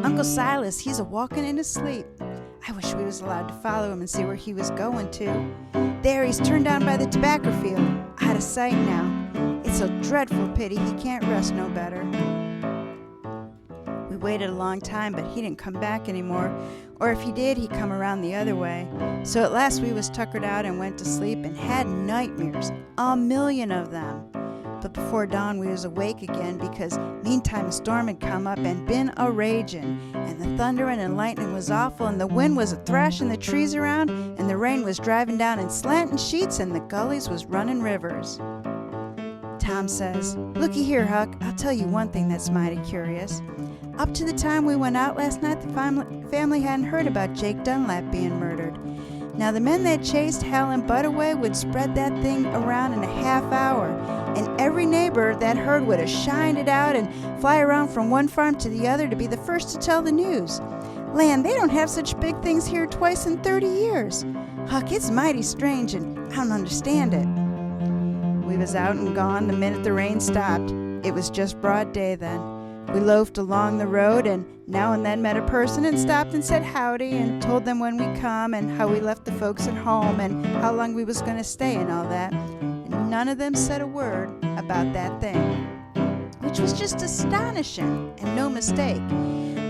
"Uncle Silas, he's a-walking in his sleep." I wish we was allowed to follow him and see where he was going to. There, he's turned down by the tobacco field, out of sight now. It's a dreadful pity he can't rest no better. We waited a long time, but he didn't come back anymore, or if he did, he'd come around the other way. So at last we was tuckered out and went to sleep and had nightmares, 1,000,000 of them. But before dawn we was awake again, because meantime a storm had come up and been a-ragin', and the thundering and lightning was awful, and the wind was a-thrashing the trees around, and the rain was driving down in slantin' sheets, and the gullies was running rivers. Tom says, "Looky here, Huck, I'll tell you one thing that's mighty curious. Up to the time we went out last night, the family hadn't heard about Jake Dunlap being murdered. Now, the men that chased Hal and Bud away would spread that thing around in a half hour, and every neighbor that heard would have shined it out and fly around from one farm to the other to be the first to tell the news. Land, they don't have such big things here twice in 30 years. Huck, it's mighty strange, and I don't understand it." We was out and gone the minute the rain stopped. It was just broad day then. We loafed along the road and now and then met a person and stopped and said howdy and told them when we come and how we left the folks at home and how long we was going to stay and all that. And none of them said a word about that thing, which was just astonishing and no mistake.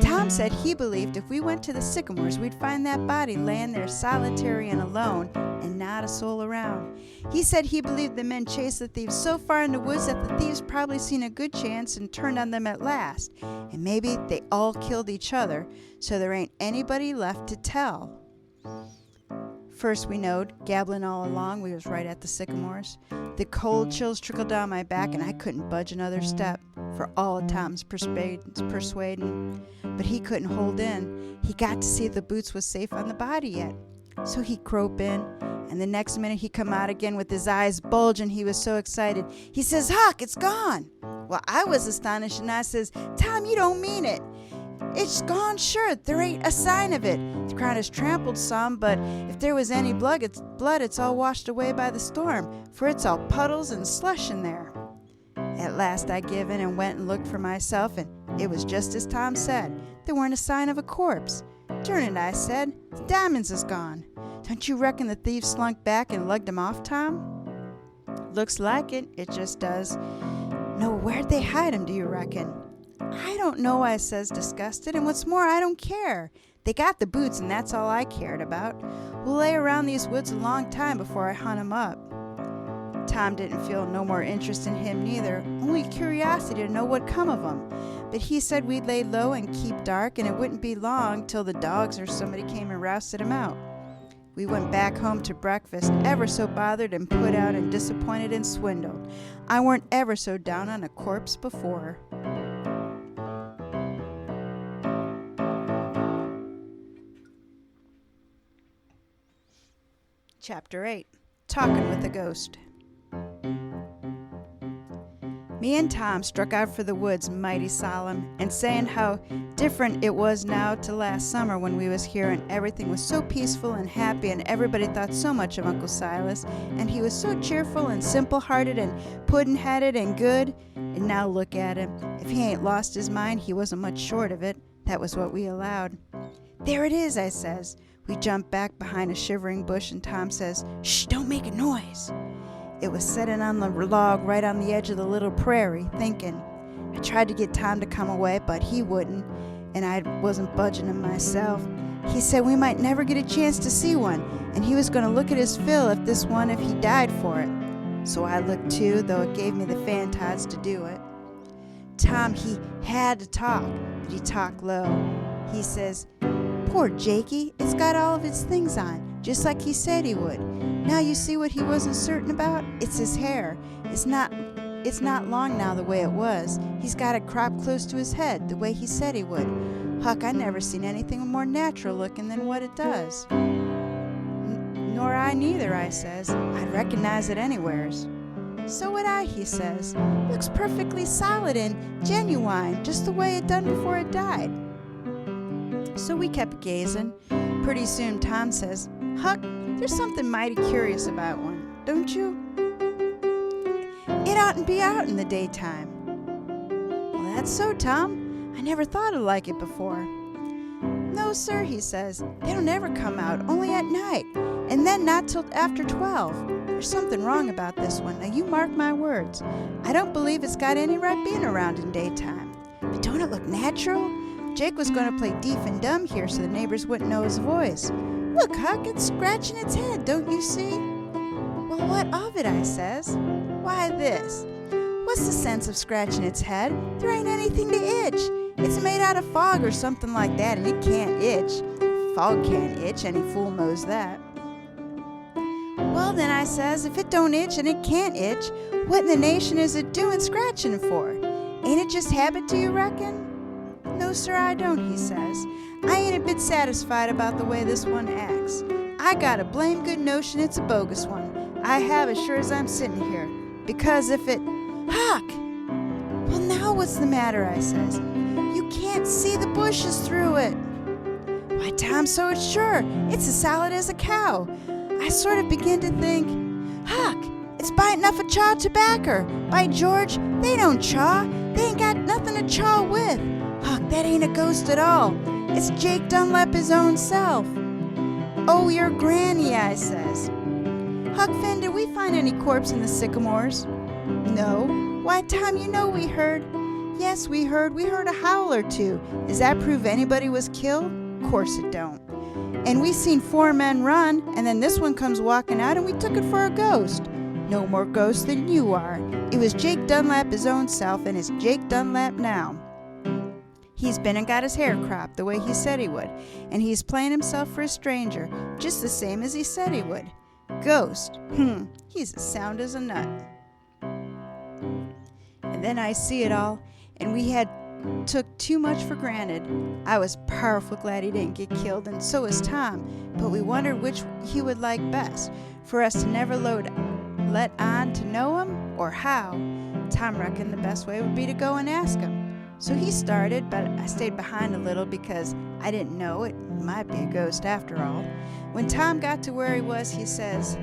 Tom said he believed if we went to the sycamores we'd find that body laying there solitary and alone and not a soul around. He said he believed the men chased the thieves so far in the woods that the thieves probably seen a good chance and turned on them at last, and maybe they all killed each other, so there ain't anybody left to tell. First we knowed, gabbling all along, we was right at the sycamores. The cold chills trickled down my back, and I couldn't budge another step, for all of Tom's persuading. But he couldn't hold in. He got to see if the boots was safe on the body yet. So he crope in, and the next minute he come out again with his eyes bulging. He was so excited. He says, "Huck, it's gone." Well, I was astonished, and I says, "Tom, you don't mean it." "It's gone, sure. There ain't a sign of it. The ground is trampled some, but if there was any blood, it's all washed away by the storm, for it's all puddles and slush in there." At last I give in and went and looked for myself, and it was just as Tom said. There weren't a sign of a corpse. "Turn it," I said. "The diamonds is gone. Don't you reckon the thieves slunk back and lugged 'em off, Tom?" "Looks like it. It just does." "No, where'd they hide 'em, do you reckon?" "I don't know," I says, disgusted, "and what's more, I don't care. They got the boots, and that's all I cared about. We'll lay around these woods a long time before I hunt 'em up." Tom didn't feel no more interest in him neither, only curiosity to know what'd come of 'em. But he said we'd lay low and keep dark, and it wouldn't be long till the dogs or somebody came and rousted 'em out. We went back home to breakfast, ever so bothered and put out and disappointed and swindled. I weren't ever so down on a corpse before. Chapter 8. Talking with a Ghost. Me and Tom struck out for the woods mighty solemn, and saying how different it was now to last summer when we was here and everything was so peaceful and happy and everybody thought so much of Uncle Silas, and he was so cheerful and simple-hearted and puddin'-headed and good. And now look at him. If he ain't lost his mind, he wasn't much short of it. That was what we allowed. "There it is," I says. We jumped back behind a shivering bush, and Tom says, "Shh, don't make a noise." It was setting on the log right on the edge of the little prairie, thinking. I tried to get Tom to come away, but he wouldn't, and I wasn't budging him myself. He said we might never get a chance to see one, and he was going to look at his fill if he died for it. So I looked too, though it gave me the fantods to do it. Tom, he had to talk, but he talked low. He says, "Poor Jakey, it's got all of its things on, just like he said he would. Now you see what he wasn't certain about? It's his hair. It's not long now the way it was. He's got it cropped close to his head, the way he said he would. Huck, I never seen anything more natural looking than what it does." "Nor I neither," I says. "I'd recognize it anywheres." "So would I," he says. "Looks perfectly solid and genuine, just the way it done before it died." So we kept gazing. Pretty soon Tom says, "Huck, there's something mighty curious about one, don't you? It oughtn't be out in the daytime." "Well, that's so, Tom. I never thought of like it before." "No, sir," he says. "They don't ever come out, only at night, and then not till after 12. There's something wrong about this one. Now you mark my words. I don't believe it's got any right being around in daytime. But don't it look natural? Jake was going to play deaf and dumb here so the neighbors wouldn't know his voice. Look, Huck, it's scratching its head, don't you see?" "Well, what of it?" I says. "Why, this. What's the sense of scratching its head? There ain't anything to itch. It's made out of fog or something like that, and it can't itch. Fog can't itch, any fool knows that." "Well, then," I says, "if it don't itch and it can't itch, what in the nation is it doing scratching for? Ain't it just habit, do you reckon?" "No, sir, I don't," he says. "I ain't a bit satisfied about the way this one acts. I got a blame good notion it's a bogus one. I have, as sure as I'm sitting here. Because if it... Huck!" "Well, now what's the matter?" I says. "You can't see the bushes through it." "Why, Tom, so it's sure. It's as solid as a cow." I sort of begin to think, Huck, it's biting off a chaw tobacco. By George, they don't chaw. They ain't got nothing to chaw with. Huck, that ain't a ghost at all. It's Jake Dunlap his own self. "Oh, your granny," I says. "Huck Finn, did we find any corpse in the sycamores?" "No." "Why, Tom, you know we heard." "Yes, we heard a howl or two. Does that prove anybody was killed?" "Course it don't." "And we seen 4 men run, and then this one comes walking out, and we took it for a ghost." "No more ghost than you are. It was Jake Dunlap his own self, and it's Jake Dunlap now. He's been and got his hair cropped the way he said he would, and he's playing himself for a stranger, just the same as he said he would. Ghost? He's as sound as a nut." And then I see it all, and we had took too much for granted. I was powerful glad he didn't get killed, and so was Tom, but we wondered which he would like best, for us to never let on to know him, or how. Tom reckoned the best way would be to go and ask him. So he started, but I stayed behind a little because I didn't know it might be a ghost after all. When Tom got to where he was, he says,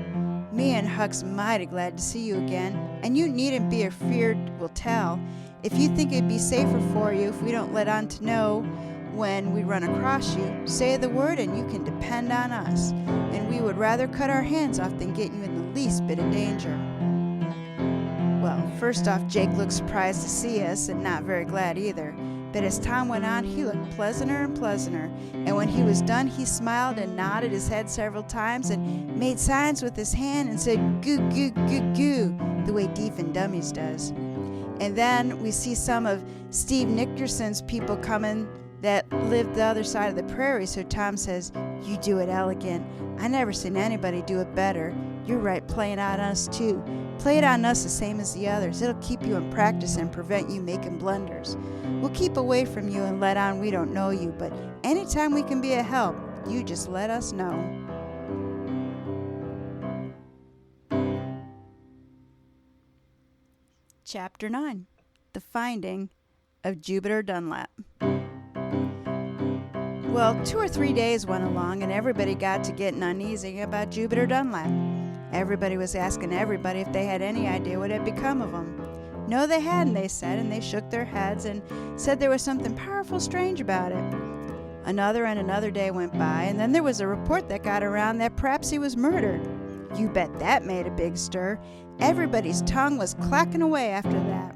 "Me and Huck's mighty glad to see you again, and you needn't be afeard we'll tell. If you think it'd be safer for you if we don't let on to know when we run across you, say the word and you can depend on us, and we would rather cut our hands off than get you in the least bit of danger." Well, first off, Jake looked surprised to see us and not very glad either. But as Tom went on, he looked pleasanter and pleasanter, and when he was done, he smiled and nodded his head several times and made signs with his hand and said, "Goo, goo, goo, goo," the way Deef and Dummies does. And then we see some of Steve Nickerson's people coming that lived the other side of the prairie, so Tom says, "You do it elegant. I never seen anybody do it better. You're right, playing on us too. Play it on us the same as the others. It'll keep you in practice and prevent you making blunders. We'll keep away from you and let on we don't know you, but anytime we can be a help, you just let us know." Chapter 9. The Finding of Jupiter Dunlap. Well, 2 or 3 days went along and everybody got to getting uneasy about Jupiter Dunlap. Everybody was asking everybody if they had any idea what had become of him. No, they hadn't, they said, and they shook their heads and said there was something powerful strange about it. Another and another day went by, and then there was a report that got around that perhaps he was murdered. You bet that made a big stir. Everybody's tongue was clacking away after that.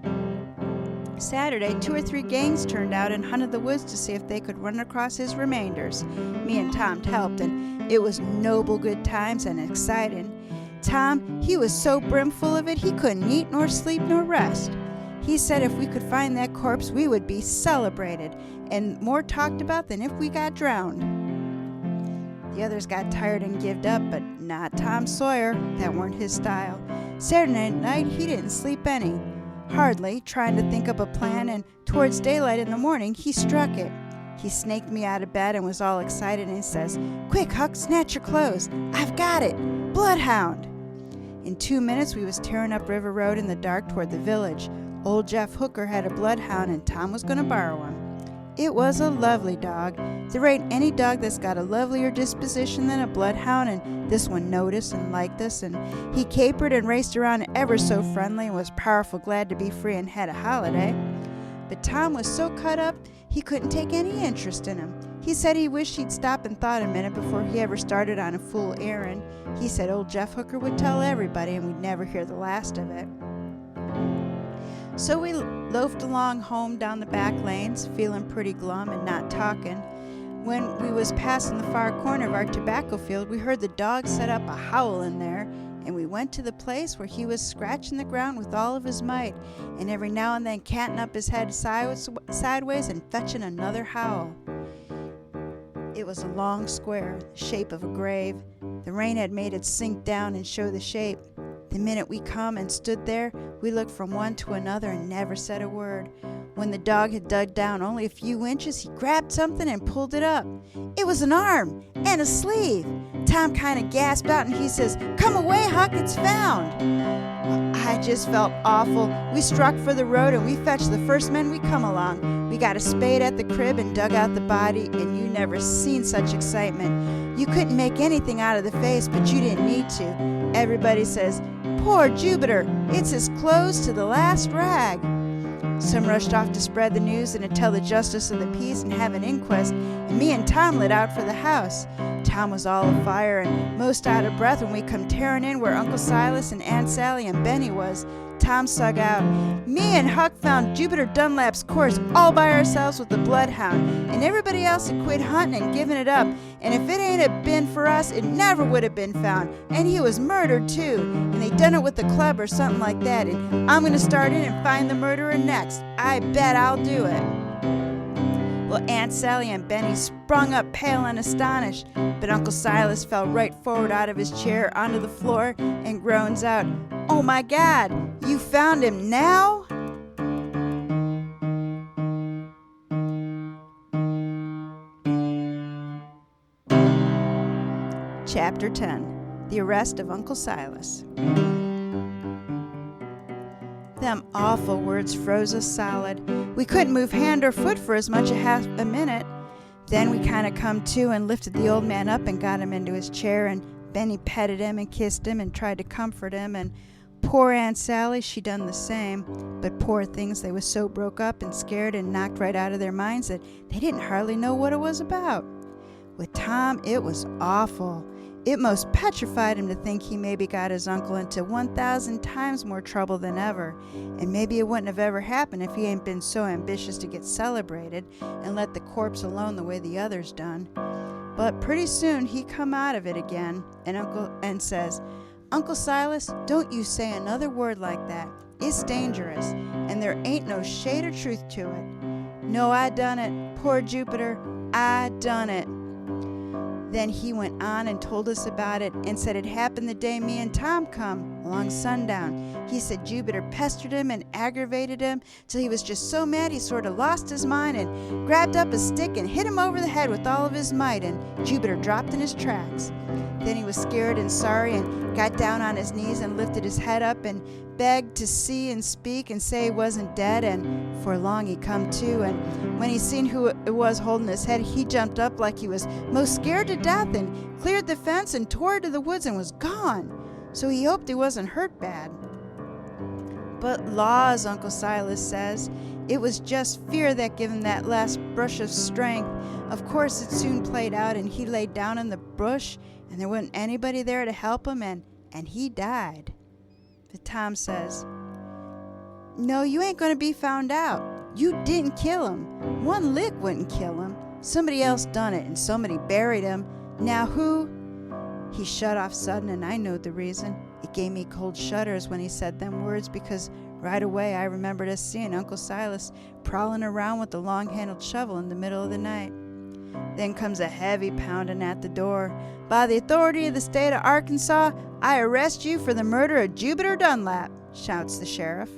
Saturday, 2 or 3 gangs turned out and hunted the woods to see if they could run across his remainders. Me and Tom helped, and it was noble good times and exciting. Tom, he was so brimful of it he couldn't eat nor sleep nor rest. He said if we could find that corpse, we would be celebrated and more talked about than if we got drowned. The others got tired and gived up, but not Tom Sawyer. That weren't his style. Saturday night, he didn't sleep any. Hardly, trying to think up a plan, and towards daylight in the morning, he struck it. He snaked me out of bed and was all excited, and he says, "Quick, Huck, snatch your clothes. I've got it. Bloodhound." In 2 minutes, we was tearing up River Road in the dark toward the village. Old Jeff Hooker had a bloodhound, and Tom was going to borrow him. It was a lovely dog. There ain't any dog that's got a lovelier disposition than a bloodhound, and this one noticed and liked us, and he capered and raced around ever so friendly and was powerful glad to be free and had a holiday. But Tom was so cut up, he couldn't take any interest in him. He said he wished he'd stop and thought a minute before he ever started on a fool errand. He said old Jeff Hooker would tell everybody and we'd never hear the last of it. So we loafed along home down the back lanes, feeling pretty glum and not talking. When we was passing the far corner of our tobacco field, we heard the dog set up a howl in there, and we went to the place where he was scratching the ground with all of his might, and every now and then canting up his head sideways and fetching another howl. It was a long square, the shape of a grave. The rain had made it sink down and show the shape. The minute we come and stood there, we looked from one to another and never said a word. When the dog had dug down only a few inches, he grabbed something and pulled it up. It was an arm and a sleeve. Tom kind of gasped out and he says, "Come away, Huck, it's found." I just felt awful. We struck for the road and we fetched the first men we come along. We got a spade at the crib and dug out the body, and you never seen such excitement. You couldn't make anything out of the face, but you didn't need to. Everybody says, "Poor Jupiter, it's his clothes to the last rag." Some rushed off to spread the news and to tell the justice of the peace and have an inquest, and me and Tom lit out for the house. Tom was all afire and most out of breath when we come tearing in where Uncle Silas and Aunt Sally and Benny was. Tom sung out, "Me and Huck found Jupiter Dunlap's corpse all by ourselves with the bloodhound, and everybody else had quit hunting and given it up, and if it ain't have been for us, it never would have been found, and he was murdered too, and they done it with the club or something like that, and I'm going to start in and find the murderer next. I bet I'll do it." Well, Aunt Sally and Benny sprung up pale and astonished, but Uncle Silas fell right forward out of his chair onto the floor and groans out, "Oh my God, you found him now?" Chapter 10. The Arrest of Uncle Silas. Them awful words froze us solid. We couldn't move hand or foot for as much as half a minute. Then we kind of come to and lifted the old man up and got him into his chair, and Benny petted him and kissed him and tried to comfort him, and poor Aunt Sally, she done the same. But poor things, they was so broke up and scared and knocked right out of their minds that they didn't hardly know what it was about. With Tom, it was awful. It most petrified him to think he maybe got his uncle into 1,000 times more trouble than ever, and maybe it wouldn't have ever happened if he ain't been so ambitious to get celebrated and let the corpse alone the way the others done. But pretty soon he come out of it again and says, "Uncle Silas, don't you say another word like that. It's dangerous, and there ain't no shade of truth to it. No, I done it. Poor Jupiter, I done it." Then he went on and told us about it and said it happened the day me and Tom come, along sundown. He said Jupiter pestered him and aggravated him till he was just so mad he sort of lost his mind and grabbed up a stick and hit him over the head with all of his might, and Jupiter dropped in his tracks. Then he was scared and sorry and got down on his knees and lifted his head up and begged to see and speak and say he wasn't dead, and for long he come to, and when he seen who it was holding his head, he jumped up like he was most scared to death and cleared the fence and tore to the woods and was gone. So he hoped he wasn't hurt bad. But laws, Uncle Silas says, it was just fear that gave him that last brush of strength. Of course it soon played out and he laid down in the bush and there wasn't anybody there to help him, and he died. But Tom says, "No, you ain't going to be found out. You didn't kill him. One lick wouldn't kill him. Somebody else done it, and somebody buried him. Now who?" He shut off sudden, and I knowed the reason. It gave me cold shudders when he said them words, because right away I remembered us seeing Uncle Silas prowling around with the long-handled shovel in the middle of the night. Then comes a heavy pounding at the door. "By the authority of the state of Arkansas, I arrest you for the murder of Jupiter Dunlap," shouts the sheriff.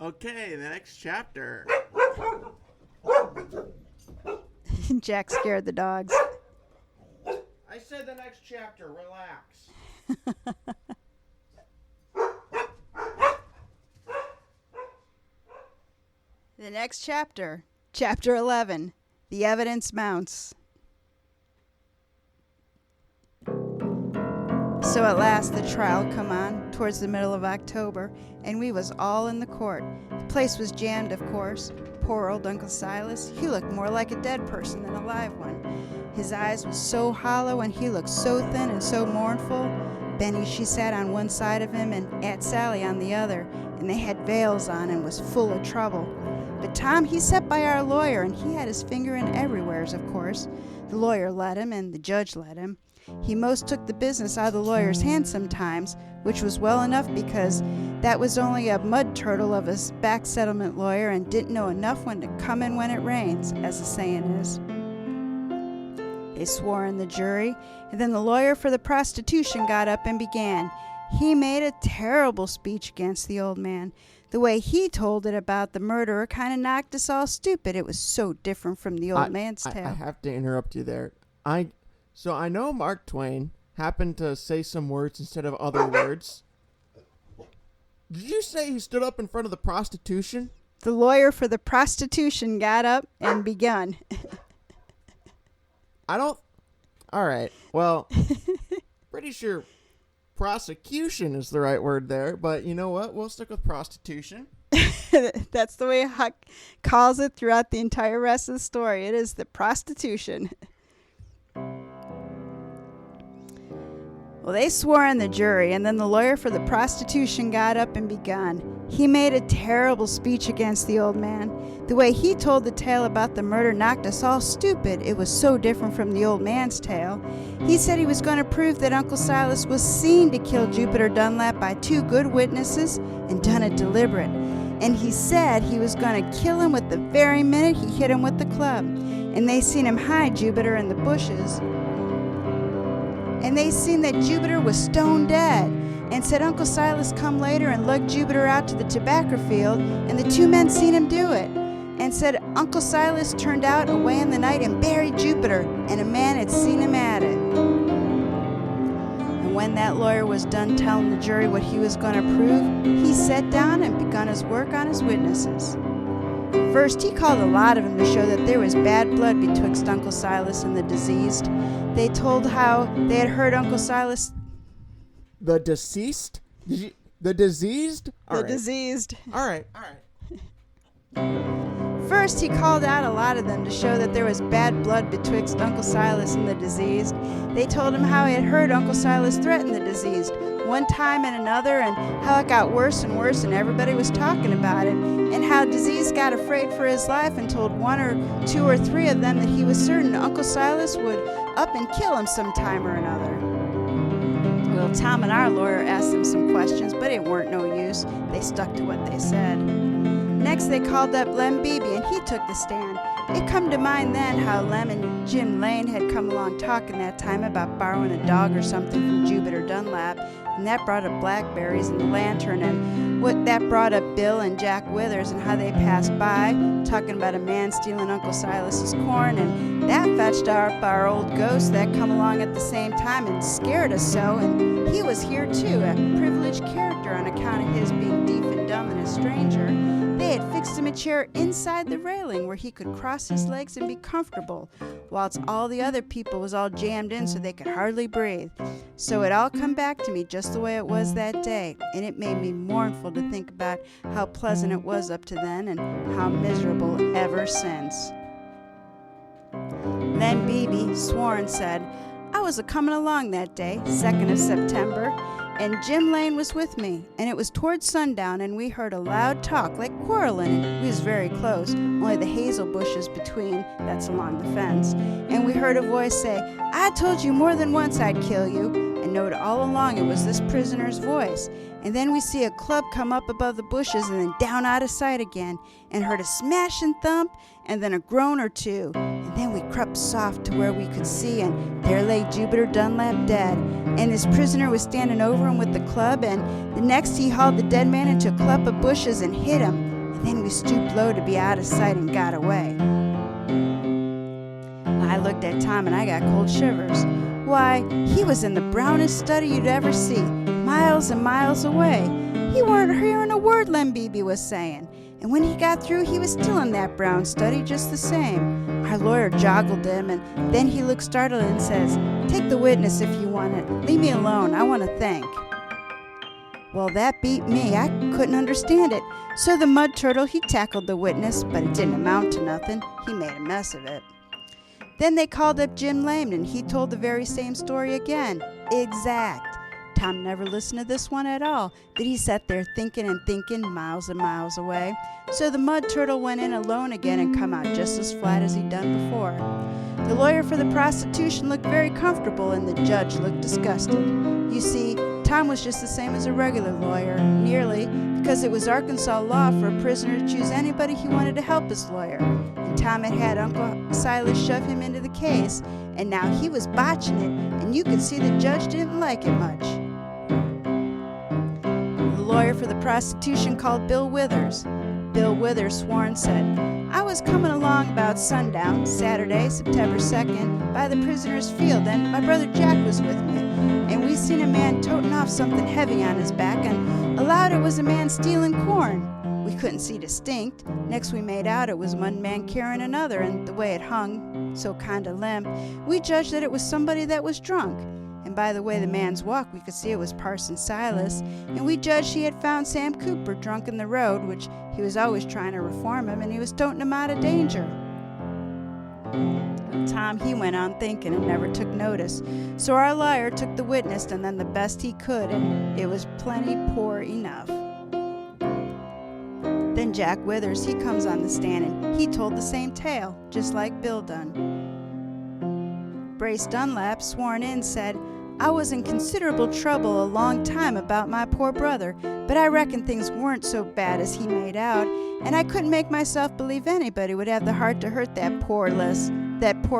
Okay, the next chapter. Jack scared the dogs. I said the next chapter, relax. The next chapter, Chapter 11, The Evidence Mounts. So at last the trial come on, towards the middle of October, and we was all in the court. The place was jammed, of course. Poor old Uncle Silas, he looked more like a dead person than a live one. His eyes was so hollow and he looked so thin and so mournful. Benny, she sat on one side of him and Aunt Sally on the other, and they had veils on and was full of trouble. But Tom, he sat by our lawyer, and he had his finger in everywheres, of course. The lawyer let him, and the judge let him. He most took the business out of the lawyer's hands sometimes, which was well enough because that was only a mud turtle of a back settlement lawyer and didn't know enough when to come in when it rains, as the saying is. They swore in the jury, and then the lawyer for the prostitution got up and began. He made a terrible speech against the old man. The way he told it about the murderer kind of knocked us all stupid. It was so different from the old man's tale. I have to interrupt you there. So I know Mark Twain happened to say some words instead of other words. Did you say he stood up in front of the prostitution? The lawyer for the prostitution got up and begun. All right. Well, pretty sure prosecution is the right word there, but you know what? We'll stick with prostitution. That's the way Huck calls it throughout the entire rest of the story. It is the prostitution. Well, they swore in the jury, and then the lawyer for the prostitution got up and begun. He made a terrible speech against the old man. The way he told the tale about the murder knocked us all stupid. It was so different from the old man's tale. He said he was going to prove that Uncle Silas was seen to kill Jupiter Dunlap by two good witnesses and done it deliberate. And he said he was going to kill him with the very minute he hit him with the club. And they seen him hide Jupiter in the bushes. And they seen that Jupiter was stone dead, and said Uncle Silas come later and lugged Jupiter out to the tobacco field, and the two men seen him do it, and said Uncle Silas turned out away in the night and buried Jupiter, and a man had seen him at it. And when that lawyer was done telling the jury what he was going to prove, he sat down and begun his work on his witnesses. First, he called a lot of them to show that there was bad blood betwixt Uncle Silas and the diseased. They told how they had heard Uncle Silas... The deceased? The diseased? The diseased. All right. First, he called out a lot of them to show that there was bad blood betwixt Uncle Silas and the diseased. They told him how he had heard Uncle Silas threaten the diseased one time and another, and how it got worse and worse, and everybody was talking about it, and how diseased got afraid for his life and told one or two or three of them that he was certain Uncle Silas would up and kill him sometime or another. Well, Tom and our lawyer asked them some questions, but it weren't no use. They stuck to what they said. Next, they called up Lem Beebe, and he took the stand. It come to mind then how Lem and Jim Lane had come along talking that time about borrowing a dog or something from Jubiter Dunlap, and that brought up blackberries and the lantern, and what that brought up Bill and Jack Withers, and how they passed by, talking about a man stealing Uncle Silas's corn, and that fetched up our old ghost that come along at the same time and scared us so, and he was here too, a privileged character on account of his being deaf and dumb and a stranger. They had fixed him a chair inside the railing where he could cross his legs and be comfortable, whilst all the other people was all jammed in so they could hardly breathe. So it all come back to me just the way it was that day, and it made me mournful to think about how pleasant it was up to then and how miserable ever since. Then Beebe swore and said, I was a-comin' along that day, 2nd of September, and Jim Lane was with me, and it was towards sundown, and we heard a loud talk like quarreling, and we was very close, only the hazel bushes between, that's along the fence, and we heard a voice say, I told you more than once I'd kill you, and knowed all along it was this prisoner's voice. And then we see a club come up above the bushes and then down out of sight again, and heard a smash and thump, and then a groan or two, and then we crept soft to where we could see, and there lay Jubiter Dunlap dead, and his prisoner was standing over him with the club, and the next he hauled the dead man into a clump of bushes and hit him, and then we stooped low to be out of sight and got away. I looked at Tom and I got cold shivers. Why, he was in the brownest study you'd ever see, miles and miles away. He weren't hearing a word Lem Beebe was saying, and when he got through he was still in that brown study just the same. Our lawyer joggled him, and then he looked startled and says, Take the witness if you want it. Leave me alone, I want to think. Well, that beat me. I couldn't understand it. So the mud turtle, he tackled the witness, but it didn't amount to nothing. He made a mess of it. Then they called up Jim Lane, and he told the very same story again. Exact. Tom never listened to this one at all, but he sat there thinking and thinking, miles and miles away. So the mud turtle went in alone again and come out just as flat as he'd done before. The lawyer for the prosecution looked very comfortable, and the judge looked disgusted. You see, Tom was just the same as a regular lawyer, nearly, because it was Arkansas law for a prisoner to choose anybody he wanted to help as lawyer. And Tom had had Uncle Silas shove him into the case, and now he was botching it, and you could see the judge didn't like it much. The lawyer for the prosecution called Bill Withers. Bill Withers swore and said, I was coming along about sundown, Saturday, September 2nd, by the prisoner's field, and my brother Jack was with me, and we seen a man toting off something heavy on his back, and allowed it was a man stealing corn. We couldn't see distinct. Next we made out it was one man carrying another, and the way it hung, so kinda limp, we judged that it was somebody that was drunk. And by the way the man's walk, we could see it was Parson Silas, and we judged he had found Sam Cooper drunk in the road, which he was always trying to reform him, and he was toting him out of danger. Tom, he went on thinking and never took notice. So our lawyer took the witness and then the best he could, and it was plenty poor enough. Then Jack Withers, he comes on the stand, and he told the same tale, just like Bill done. Brace Dunlap, sworn in, said, I was in considerable trouble a long time about my poor brother, but I reckon things weren't so bad as he made out, and I couldn't make myself believe anybody would have the heart to hurt that poor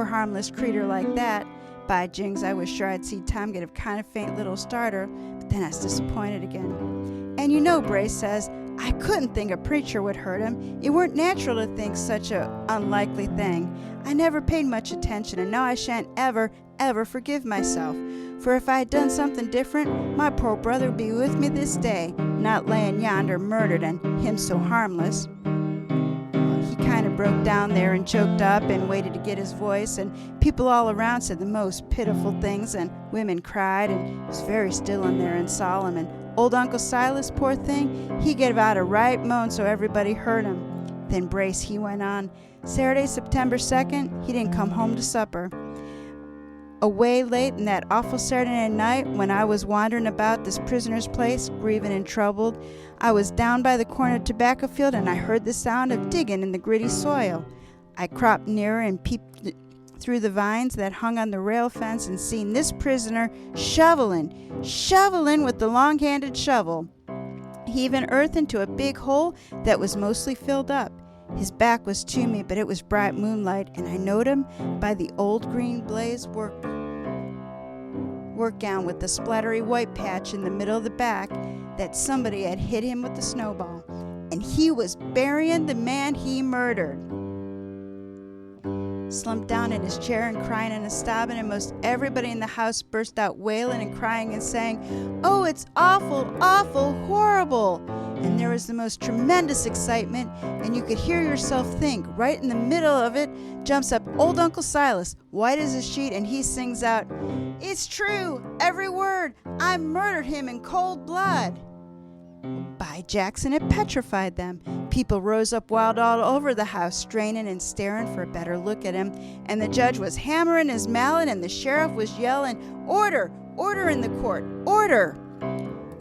harmless creature like that. By jings, I was sure I'd see Tom get a kind of faint little starter, but then I was disappointed again. And you know, Brace says, I couldn't think a preacher would hurt him. It weren't natural to think such a unlikely thing. I never paid much attention, and now I shan't ever forgive myself. For if I had done something different, my poor brother would be with me this day, not laying yonder murdered, and him so harmless. broke down there and choked up and waited to get his voice, and people all around said the most pitiful things, and women cried, and it was very still in there and solemn. And old Uncle Silas, poor thing, he gave out a right moan so everybody heard him. Then Brace, he went on. Saturday, September 2nd, he didn't come home to supper. Away late in that awful Saturday night, when I was wandering about this prisoner's place, grieving and troubled, I was down by the corner tobacco field, and I heard the sound of digging in the gritty soil. I cropped nearer and peeped through the vines that hung on the rail fence, and seen this prisoner shoveling with the long-handled shovel, heaving earth into a big hole that was mostly filled up. His back was to me, but it was bright moonlight, and I knowed him by the old green blaze work gown with the splattery white patch in the middle of the back that somebody had hit him with a snowball. And he was burying the man he murdered. Slumped down in his chair and crying and sobbing, and most everybody in the house burst out wailing and crying and saying, "Oh, it's awful, awful, horrible!" And there was the most tremendous excitement, and you could hear yourself think. Right in the middle of it jumps up old Uncle Silas, white as a sheet, and he sings out, "It's true, every word. I murdered him in cold blood." By Jackson, it petrified them. People rose up wild all over the house, straining and staring for a better look at him. And the judge was hammering his mallet, and the sheriff was yelling, "Order! Order in the court! Order!"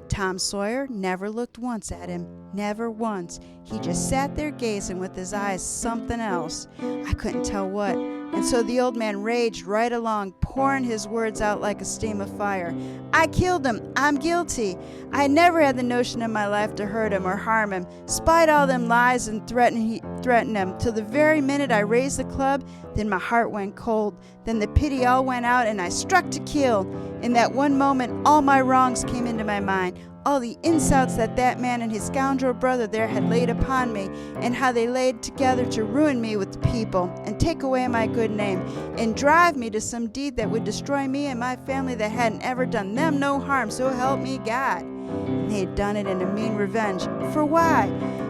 Tom Sawyer never looked once at him. Never once. He just sat there gazing with his eyes something else. I couldn't tell what. And so the old man raged right along, pouring his words out like a steam of fire. "I killed him. I'm guilty. I never had the notion in my life to hurt him or harm him, spite all them lies and threaten him, till the very minute I raised the club. Then my heart went cold. Then the pity all went out, and I struck to kill. In that one moment, all my wrongs came into my mind, all the insults that man and his scoundrel brother there had laid upon me, and how they laid together to ruin me with the people, and take away my good name, and drive me to some deed that would destroy me and my family that hadn't ever done them no harm, so help me God. And they had done it in a mean revenge. For why?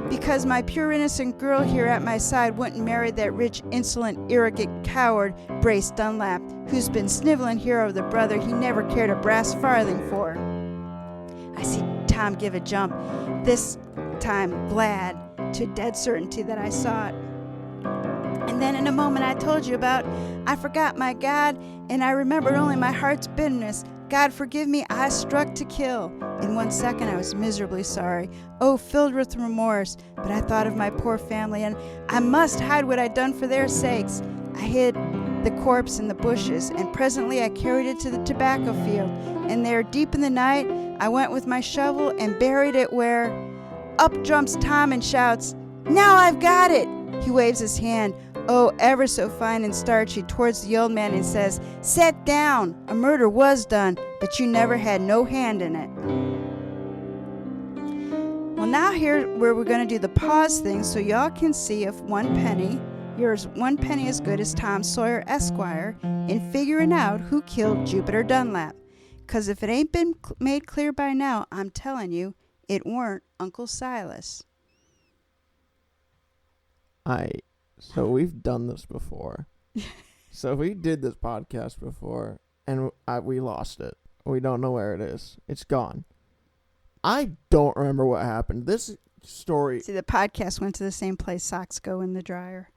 Because my pure innocent girl here at my side wouldn't marry that rich, insolent, arrogant coward, Brace Dunlap, who's been sniveling here over the brother he never cared a brass farthing for." I see Tom give a jump, this time glad, to dead certainty that I saw it. And then in a moment I told you about, I forgot my God, and I remembered only my heart's bitterness. God forgive me, I struck to kill. In 1 second I was miserably sorry, oh, filled with remorse, but I thought of my poor family, and I must hide what I'd done for their sakes. I hid the corpse in the bushes, and presently I carried it to the tobacco field, and there, deep in the night, I went with my shovel and buried it where... Up jumps Tom and shouts, "Now I've got it!" He waves his hand, oh, ever so fine and starchy, towards the old man and says, "Set down! A murder was done, but you never had no hand in it." Well, now here where we're going to do the pause thing so y'all can see if 1 penny, yours 1 penny as good as Tom Sawyer, Esquire, in figuring out who killed Jupiter Dunlap. 'Cause if it ain't been made clear by now, I'm telling you, it weren't Uncle Silas. So we've done this before. So we did this podcast before, and we lost it. We don't know where it is. It's gone. I don't remember what happened. This story... See, the podcast went to the same place socks go in the dryer.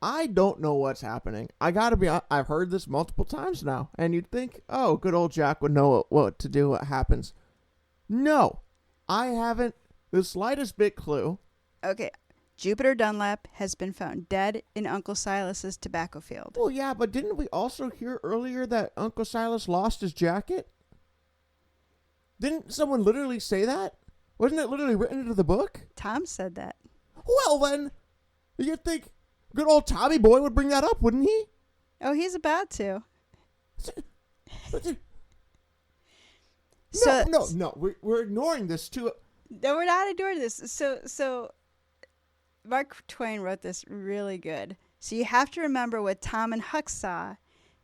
I don't know what's happening. I've heard this multiple times now, and you'd think, oh, good old Jack would know what to do, what happens. No, I haven't the slightest bit clue. Okay, Jupiter Dunlap has been found dead in Uncle Silas's tobacco field. Well, yeah, but didn't we also hear earlier that Uncle Silas lost his jacket? Didn't someone literally say that? Wasn't it literally written into the book? Tom said that. Well, then, you'd think good old Tommy boy would bring that up, wouldn't he? Oh, he's about to. No, we're ignoring this too. No, we're not ignoring this. So Mark Twain wrote this really good. So you have to remember what Tom and Huck saw.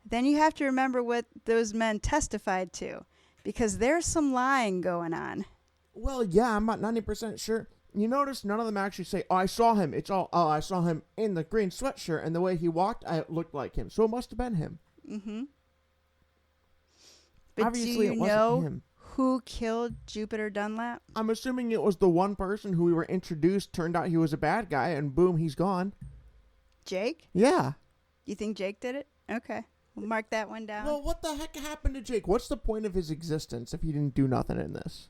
Then you have to remember what those men testified to, because there's some lying going on. Well, yeah, I'm not 90% sure. You notice none of them actually say, "Oh, I saw him." It's all, "Oh, I saw him in the green sweatshirt, and the way he walked, it looked like him. So it must have been him." Mm-hmm. But Obviously, do you it wasn't know him. who killed Jupiter Dunlap? I'm assuming it was the one person who we were introduced. Turned out he was a bad guy, and boom, he's gone. Jake? Yeah. You think Jake did it? Okay. We'll mark that one down. Well, what the heck happened to Jake? What's the point of his existence if he didn't do nothing in this?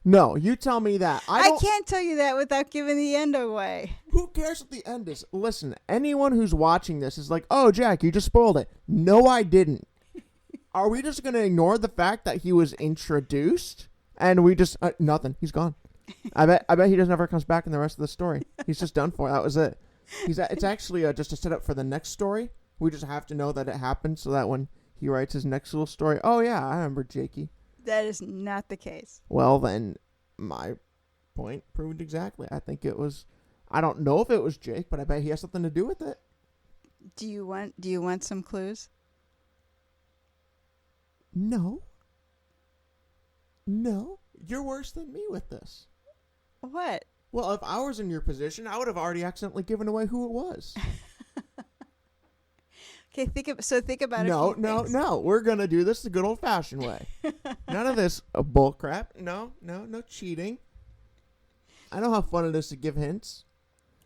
No, you tell me that. I can't tell you that without giving the end away. Who cares what the end is? Listen, anyone who's watching this is like, "Oh, Jack, you just spoiled it." No, I didn't. Are we just going to ignore the fact that he was introduced and we just nothing? He's gone. I bet he just never comes back in the rest of the story. He's just done for. That was it. It's actually just a setup for the next story. We just have to know that it happened so that when he writes his next little story, "Oh yeah, I remember Jakey." That is not the case. Well, then my point proved exactly. I think it was. I don't know if it was Jake, but I bet he has something to do with it. Do you want some clues? No, you're worse than me with this. What? Well, if I was in your position, I would have already accidentally given away who it was. Okay, think about it. No. We're gonna do this the good old-fashioned way. None of this bull crap. No cheating. I know how fun it is to give hints.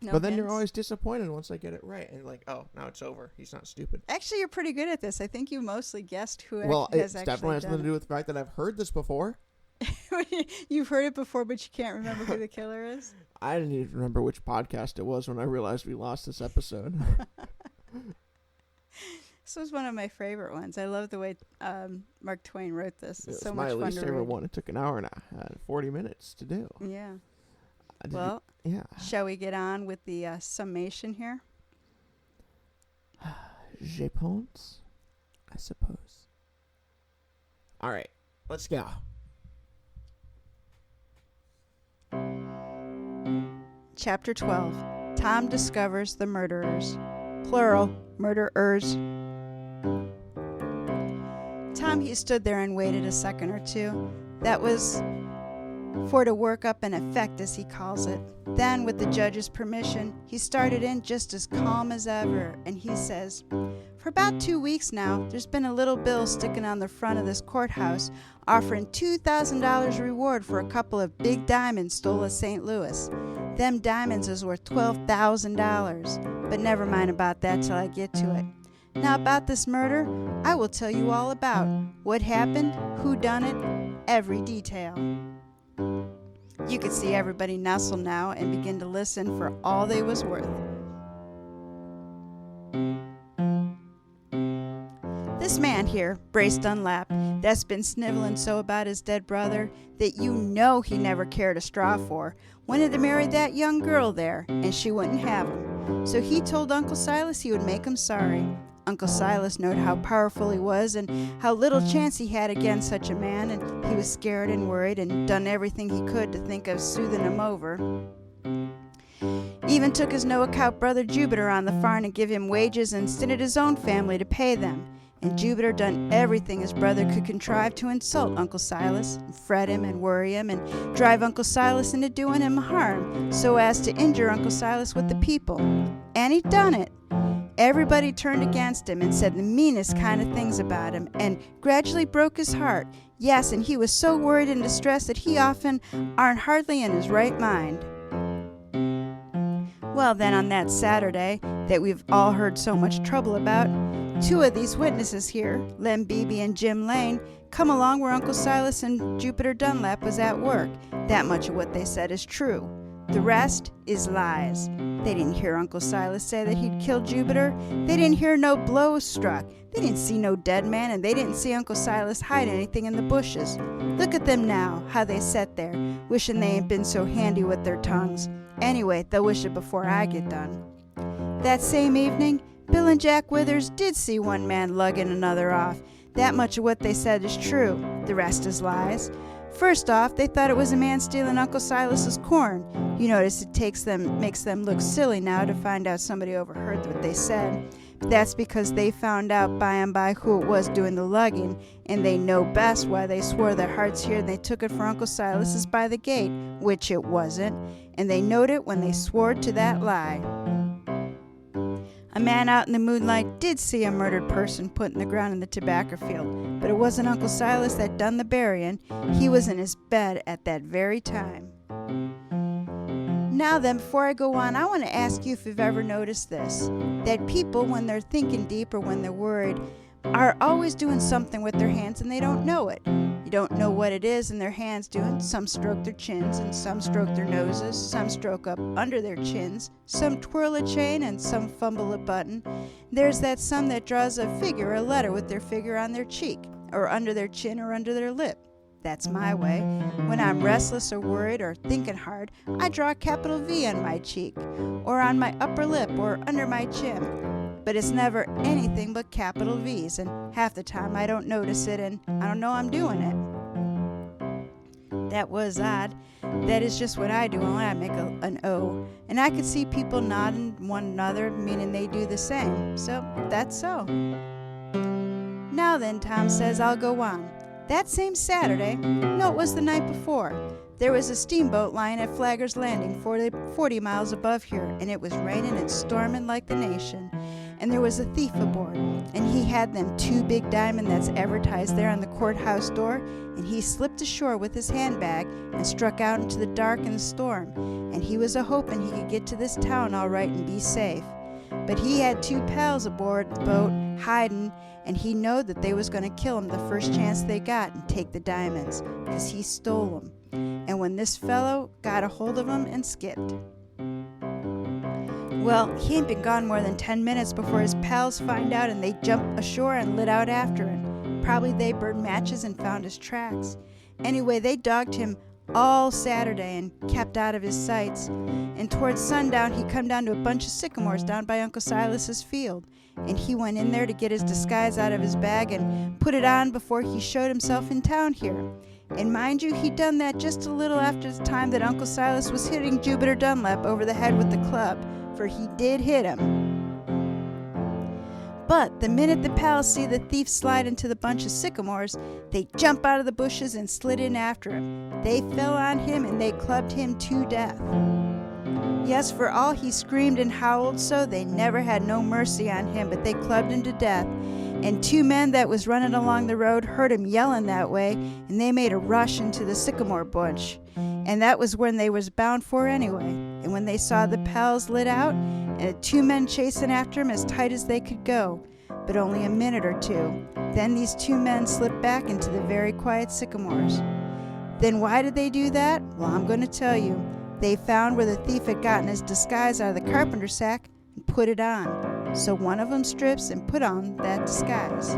No but then hints. you're always disappointed once I get it right. And like, oh, now it's over. He's not stupid. Actually, you're pretty good at this. I think you mostly guessed who Well, has it actually definitely has done something to do with the fact that I've heard this before. it. You've heard it before, but you can't remember who the killer is? I didn't even remember which podcast it was when I realized we lost this episode. This was one of my favorite ones. I love the way Mark Twain wrote this. It's so much fun to read. My least favorite one. It took an hour and 40 minutes to do. Yeah. Yeah. Shall we get on with the summation here? Je pense, I suppose. All right, let's go. Chapter 12. Tom discovers the murderers. Plural, murderers. Tom, he stood there and waited a second or two. That was for to work up an effect, as he calls it. Then, with the judge's permission, he started in just as calm as ever, and he says, "For about 2 weeks now, there's been a little bill sticking on the front of this courthouse offering $2,000 reward for a couple of big diamonds stole at St. Louis. Them diamonds is worth $12,000, but never mind about that till I get to it. Now about this murder, I will tell you all about what happened, who done it, every detail." You could see everybody nestle now and begin to listen for all they was worth. This man here, Brace Dunlap, that's been sniveling so about his dead brother that you know he never cared a straw for, wanted to marry that young girl there, and she wouldn't have him. So he told Uncle Silas he would make him sorry. Uncle Silas knowed how powerful he was and how little chance he had against such a man, and he was scared and worried and done everything he could to think of soothing him over. Even took his no-account brother Jupiter on the farm and give him wages instead of his own family to pay them. And Jupiter done everything his brother could contrive to insult Uncle Silas, and fret him and worry him, and drive Uncle Silas into doing him harm, so as to injure Uncle Silas with the people. And he done it. Everybody turned against him and said the meanest kind of things about him, and gradually broke his heart. Yes, and he was so worried and distressed that he often aren't hardly in his right mind. Well, then on that Saturday that we've all heard so much trouble about, 2 of these witnesses here, Lem Beebe and Jim Lane, come along where Uncle Silas and Jupiter Dunlap was at work. That much of what they said is true. The rest is lies. They didn't hear Uncle Silas say that he'd killed Jupiter. They didn't hear no blows struck. They didn't see no dead man, and they didn't see Uncle Silas hide anything in the bushes. Look at them now, how they set there, wishing they ain't been so handy with their tongues. Anyway, they'll wish it before I get done. That same evening, Bill and Jack Withers did see one man lugging another off. That much of what they said is true. The rest is lies. First off, they thought it was a man stealing Uncle Silas's corn. You notice it makes them look silly now to find out somebody overheard what they said. But that's because they found out by and by who it was doing the lugging, and they know best why they swore their hearts here and they took it for Uncle Silas's by the gate, which it wasn't, and they knowed it when they swore to that lie. A man out in the moonlight did see a murdered person put in the ground in the tobacco field, but it wasn't Uncle Silas that done the burying. He was in his bed at that very time. Now then, before I go on, I want to ask you if you've ever noticed this, that people, when they're thinking deep or when they're worried, are always doing something with their hands and they don't know it. You don't know what it is in their hands doing. Some stroke their chins and some stroke their noses, some stroke up under their chins, some twirl a chain and some fumble a button. There's that some that draws a figure or a letter with their finger on their cheek, or under their chin or under their lip. That's my way. When I'm restless or worried or thinking hard, I draw a capital V on my cheek, or on my upper lip, or under my chin. But it's never anything but capital V's, and half the time I don't notice it and I don't know I'm doing it. That was odd. That is just what I do, only I make an O. And I could see people nodding one another, meaning they do the same. So that's so. Now then, Tom says, I'll go on. That same Saturday, no, it was the night before, there was a steamboat lying at Flagger's Landing 40 miles above here, and it was raining and storming like the nation. And there was a thief aboard, and he had them 2 big diamonds that's advertised there on the courthouse door, and he slipped ashore with his handbag and struck out into the dark and the storm, and he was a-hoping he could get to this town all right and be safe. But he had 2 pals aboard the boat hiding, and he knowed that they was going to kill him the first chance they got and take the diamonds, 'cause he stole them. And when this fellow got a hold of him and skipped. Well, he ain't been gone more than 10 minutes before his pals find out, and they jump ashore and lit out after him. Probably they burned matches and found his tracks. Anyway, they dogged him all Saturday and kept out of his sights. And towards sundown, he come down to a bunch of sycamores down by Uncle Silas's field. And he went in there to get his disguise out of his bag and put it on before he showed himself in town here. And mind you, he done that just a little after the time that Uncle Silas was hitting Jupiter Dunlap over the head with the club, for he did hit him. But the minute the pals see the thief slide into the bunch of sycamores, they jump out of the bushes and slid in after him. They fell on him and they clubbed him to death. Yes, for all he screamed and howled so, they never had no mercy on him, but they clubbed him to death. And 2 men that was running along the road heard him yelling that way, and they made a rush into the sycamore bunch. And that was when they was bound for anyway. And when they saw the pals lit out, and the 2 men chasing after him as tight as they could go, but only a minute or 2, then these 2 men slipped back into the very quiet sycamores. Then why did they do that? Well, I'm going to tell you. They found where the thief had gotten his disguise out of the carpenter sack and put it on. So one of them strips and put on that disguise.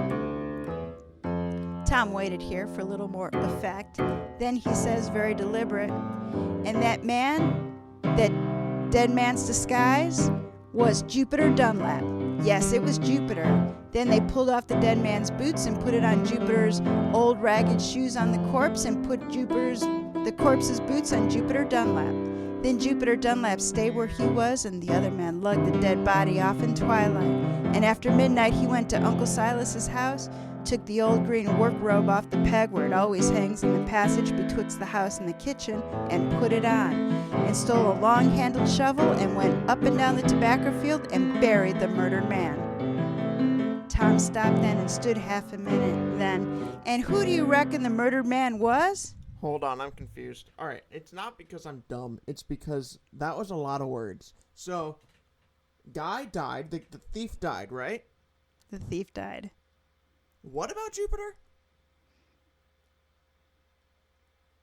Tom waited here for a little more effect. Then he says, very deliberate, and that man, that dead man's disguise, was Jupiter Dunlap. Yes, it was Jupiter. Then they pulled off the dead man's boots and put it on Jupiter's old ragged shoes on the corpse and put the corpse's boots on Jupiter Dunlap. Then Jupiter Dunlap stayed where he was, and the other man lugged the dead body off in twilight. And after midnight he went to Uncle Silas's house, took the old green work robe off the peg where it always hangs in the passage betwixt the house and the kitchen, and put it on, and stole a long-handled shovel and went up and down the tobacco field and buried the murdered man. Tom stopped then and stood half a minute then. And who do you reckon the murdered man was? Hold on, I'm confused. All right, it's not because I'm dumb. It's because that was a lot of words. So, guy died. The thief died, right? The thief died. What about Jupiter?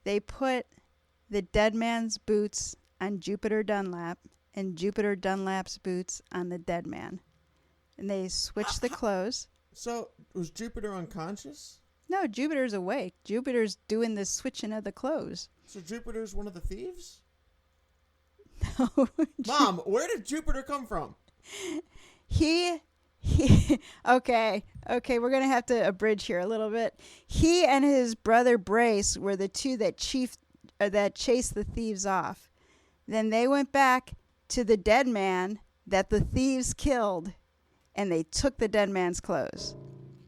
They put the dead man's boots on Jupiter Dunlap and Jupiter Dunlap's boots on the dead man. And they switched the clothes. So, was Jupiter unconscious? No, Jupiter's awake. Jupiter's doing the switching of the clothes. So Jupiter's one of the thieves? No. Mom, where did Jupiter come from? He Okay, we're going to have to abridge here a little bit. He and his brother Brace were the two that chased the thieves off. Then they went back to the dead man that the thieves killed, and they took the dead man's clothes.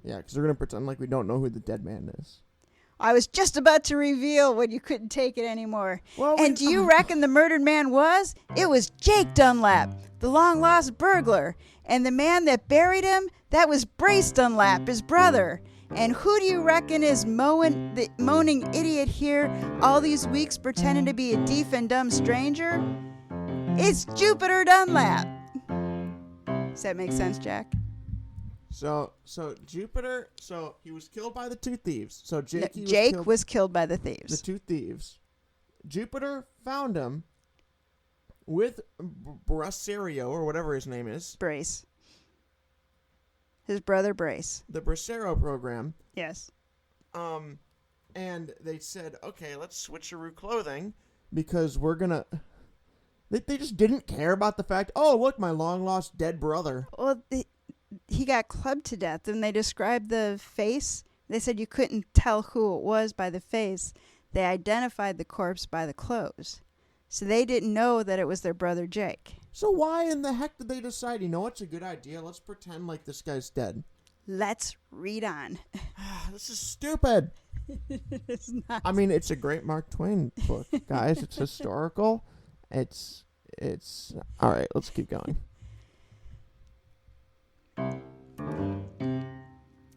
Yeah, because they're going to pretend like we don't know who the dead man is. I was just about to reveal when you couldn't take it anymore. Well, and do you reckon the murdered man was? It was Jake Dunlap, the long-lost burglar. And the man that buried him, that was Brace Dunlap, his brother. And who do you reckon is the moaning idiot here all these weeks pretending to be a deaf and dumb stranger? It's Jupiter Dunlap. Does that make sense, Jack? So Jupiter, he was killed by the two thieves. So Jake was killed by the thieves. The two thieves. Jupiter found him with Bracero, or whatever his name is. Brace. His brother Brace. The Bracero program. Yes. And they said, okay, let's switcheroo clothing because we're gonna... They just didn't care about the fact, oh, look, my long-lost dead brother. Well, he got clubbed to death, and they described the face. They said you couldn't tell who it was by the face. They identified the corpse by the clothes. So they didn't know that it was their brother Jake. So why in the heck did they decide, you know what's a good idea? Let's pretend like this guy's dead. Let's read on. This is stupid. It's not. I mean, it's a great Mark Twain book, guys. It's historical. It's all right, let's keep going.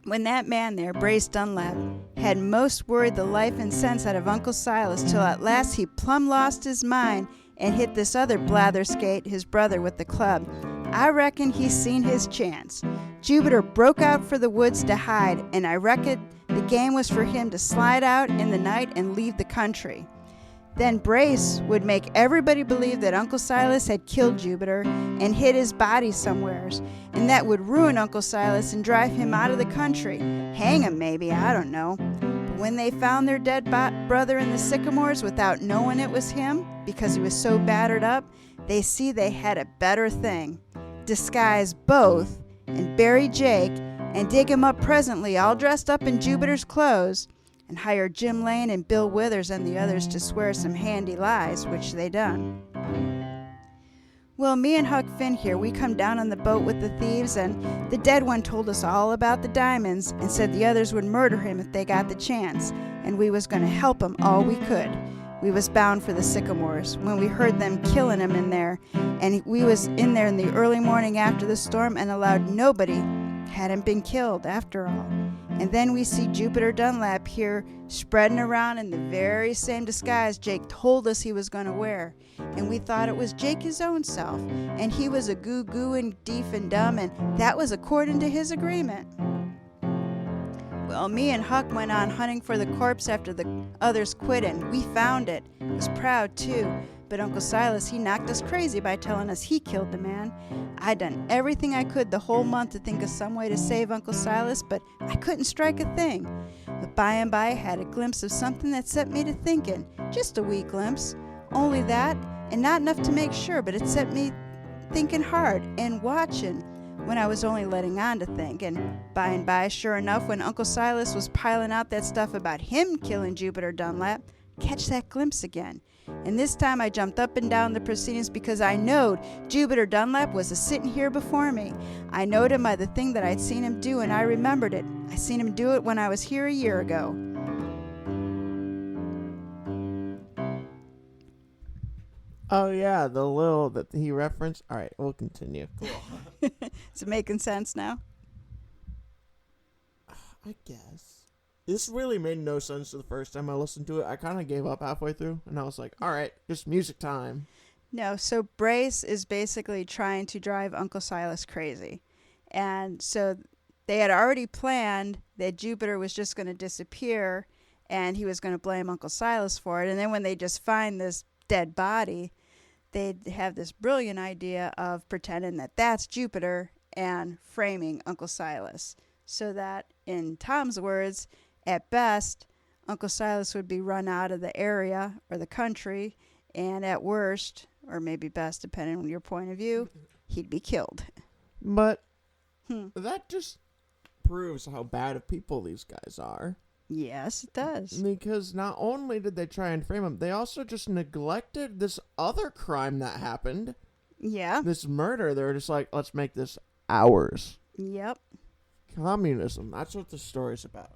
When that man there, Brace Dunlap, had most worried the life and sense out of Uncle Silas till at last he plumb lost his mind and hit this other blatherskate, his brother, with the club, I reckon he's seen his chance. Jupiter broke out for the woods to hide, and I reckon the game was for him to slide out in the night and leave the country. Then Brace would make everybody believe that Uncle Silas had killed Jupiter and hid his body somewheres, and that would ruin Uncle Silas and drive him out of the country. Hang him, maybe, I don't know. But when they found their dead brother in the sycamores without knowing it was him, because he was so battered up, they see they had a better thing. Disguise both, and bury Jake, and dig him up presently all dressed up in Jupiter's clothes, and hire Jim Lane and Bill Withers and the others to swear some handy lies, which they done. Well, me and Huck Finn here, we come down on the boat with the thieves, and the dead one told us all about the diamonds and said the others would murder him if they got the chance, and we was going to help him all we could. We was bound for the sycamores when we heard them killing him in there, and we was in there in the early morning after the storm and allowed nobody hadn't been killed after all. And then we see Jupiter Dunlap here spreading around in the very same disguise Jake told us he was going to wear. And we thought it was Jake his own self. And he was a goo-goo and deaf and dumb, and that was according to his agreement. Well, me and Huck went on hunting for the corpse after the others quit, and we found it. Was proud, too. But Uncle Silas, he knocked us crazy by telling us he killed the man. I'd done everything I could the whole month to think of some way to save Uncle Silas, but I couldn't strike a thing. But by and by I had a glimpse of something that set me to thinking. Just a wee glimpse. Only that, and not enough to make sure, but it set me thinking hard and watching when I was only letting on to think. And by, sure enough, when Uncle Silas was piling out that stuff about him killing Jupiter Dunlap, catch that glimpse again. And this time I jumped up and down the proceedings because I knowed Jupiter Dunlap was a-sitting here before me. I knowed him by the thing that I'd seen him do, and I remembered it. I seen him do it when I was here a year ago. Oh, yeah, the little that he referenced. All right, we'll continue. Cool. Is it making sense now? I guess. This really made no sense the first time I listened to it. I kind of gave up halfway through, and I was like, all right, just music time. No, so Brace is basically trying to drive Uncle Silas crazy. And so they had already planned that Jupiter was just going to disappear, and he was going to blame Uncle Silas for it. And then when they just find this dead body, they'd have this brilliant idea of pretending that that's Jupiter and framing Uncle Silas. So that, in Tom's words, at best, Uncle Silas would be run out of the area or the country, and at worst, or maybe best, depending on your point of view, he'd be killed. But That just proves how bad of people these guys are. Yes, it does. Because not only did they try and frame him, they also just neglected this other crime that happened. Yeah. This murder. They were just like, let's make this ours. Yep. Communism. That's what the story's about.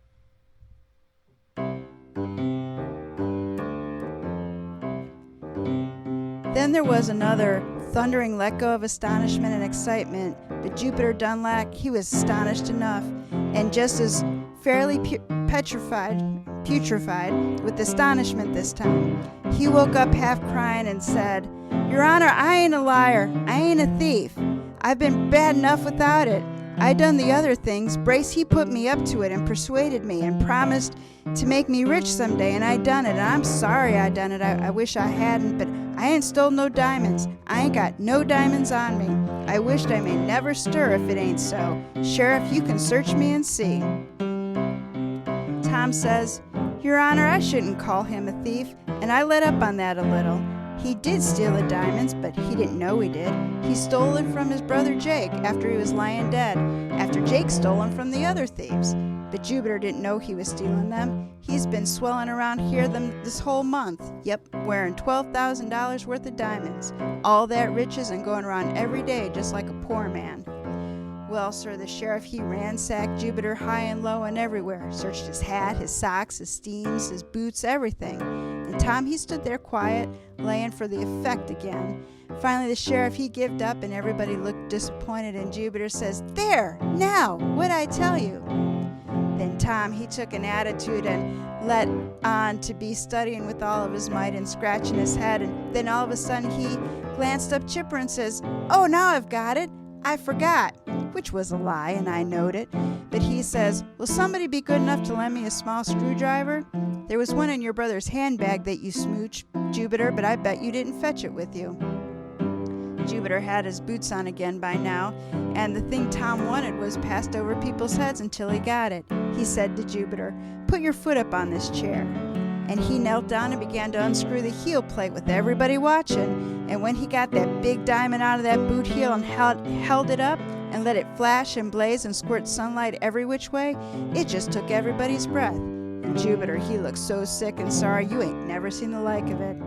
Then there was another thundering let go of astonishment and excitement, but Jupiter Dunlap, he was astonished enough, and just as fairly putrefied with astonishment this time. He woke up half crying and said, "Your Honor, I ain't a liar. I ain't a thief. I've been bad enough without it. I done the other things. Brace, he put me up to it and persuaded me and promised to make me rich someday, and I done it, and I'm sorry I done it. I wish I hadn't, but I ain't stole no diamonds. I ain't got no diamonds on me. I wished I may never stir if it ain't so. Sheriff, you can search me and see." Tom says, "Your Honor, I shouldn't call him a thief, and I let up on that a little. He did steal the diamonds, but he didn't know he did. He stole it from his brother Jake after he was lying dead, after Jake stole them from the other thieves. But Jupiter didn't know he was stealing them. He's been swelling around here this whole month. Yep, wearing $12,000 worth of diamonds. All that riches and going around every day just like a poor man." Well, sir, the sheriff, he ransacked Jupiter high and low and everywhere, searched his hat, his socks, his steams, his boots, everything. And Tom, he stood there quiet, laying for the effect again. Finally, the sheriff, he gived up, and everybody looked disappointed, and Jupiter says, "There, now, what'd I tell you?" Then Tom, he took an attitude and let on to be studying with all of his might and scratching his head, and then all of a sudden he glanced up chipper and says, "Oh, now I've got it. I forgot," which was a lie, and I knowed it. But he says, "Will somebody be good enough to lend me a small screwdriver? There was one in your brother's handbag that you smooched, Jupiter, but I bet you didn't fetch it with you." Jupiter had his boots on again by now, and the thing Tom wanted was passed over people's heads until he got it. He said to Jupiter, "Put your foot up on this chair." And he knelt down and began to unscrew the heel plate with everybody watching. And when he got that big diamond out of that boot heel and held it up and let it flash and blaze and squirt sunlight every which way, it just took everybody's breath. And Jupiter, he looked so sick and sorry you ain't never seen the like of it.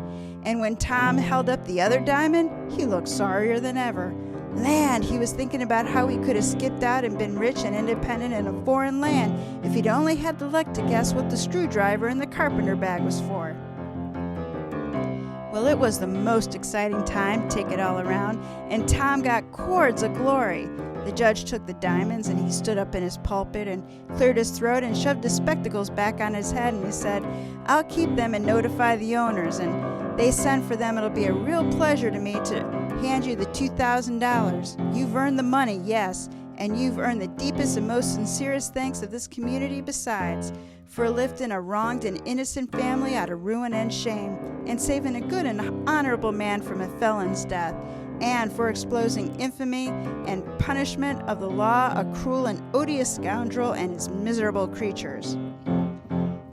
And when Tom held up the other diamond, he looked sorrier than ever. Land, he was thinking about how he could have skipped out and been rich and independent in a foreign land if he'd only had the luck to guess what the screwdriver in the carpenter bag was for. Well, it was the most exciting time, take it all around, and Tom got cords of glory. The judge took the diamonds and he stood up in his pulpit and cleared his throat and shoved his spectacles back on his head, and he said, "I'll keep them and notify the owners, and they send for them. It'll be a real pleasure to me to hand you the $2,000. You've earned the money, yes, and you've earned the deepest and most sincerest thanks of this community besides, for lifting a wronged and innocent family out of ruin and shame, and saving a good and honorable man from a felon's death, and for exposing infamy and punishment of the law, a cruel and odious scoundrel and his miserable creatures."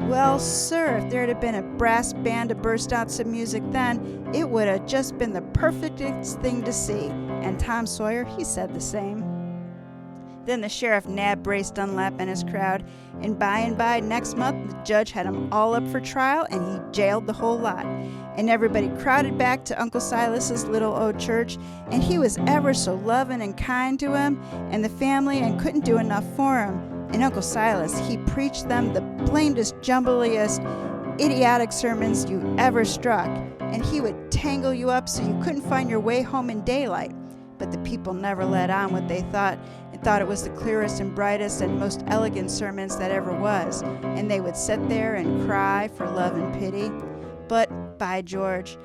Well, sir, if there had been a brass band to burst out some music then, it would have just been the perfectest thing to see. And Tom Sawyer, he said the same. Then the sheriff nabbed Brace Dunlap and his crowd, and by next month, the judge had them all up for trial, and he jailed the whole lot. And everybody crowded back to Uncle Silas's little old church, and he was ever so loving and kind to him and the family, and couldn't do enough for him. And Uncle Silas, he preached them the blamedest, jumbliest, idiotic sermons you ever struck, and he would tangle you up so you couldn't find your way home in daylight. But the people never let on what they thought, and thought it was the clearest and brightest and most elegant sermons that ever was, and they would sit there and cry for love and pity. But, by George,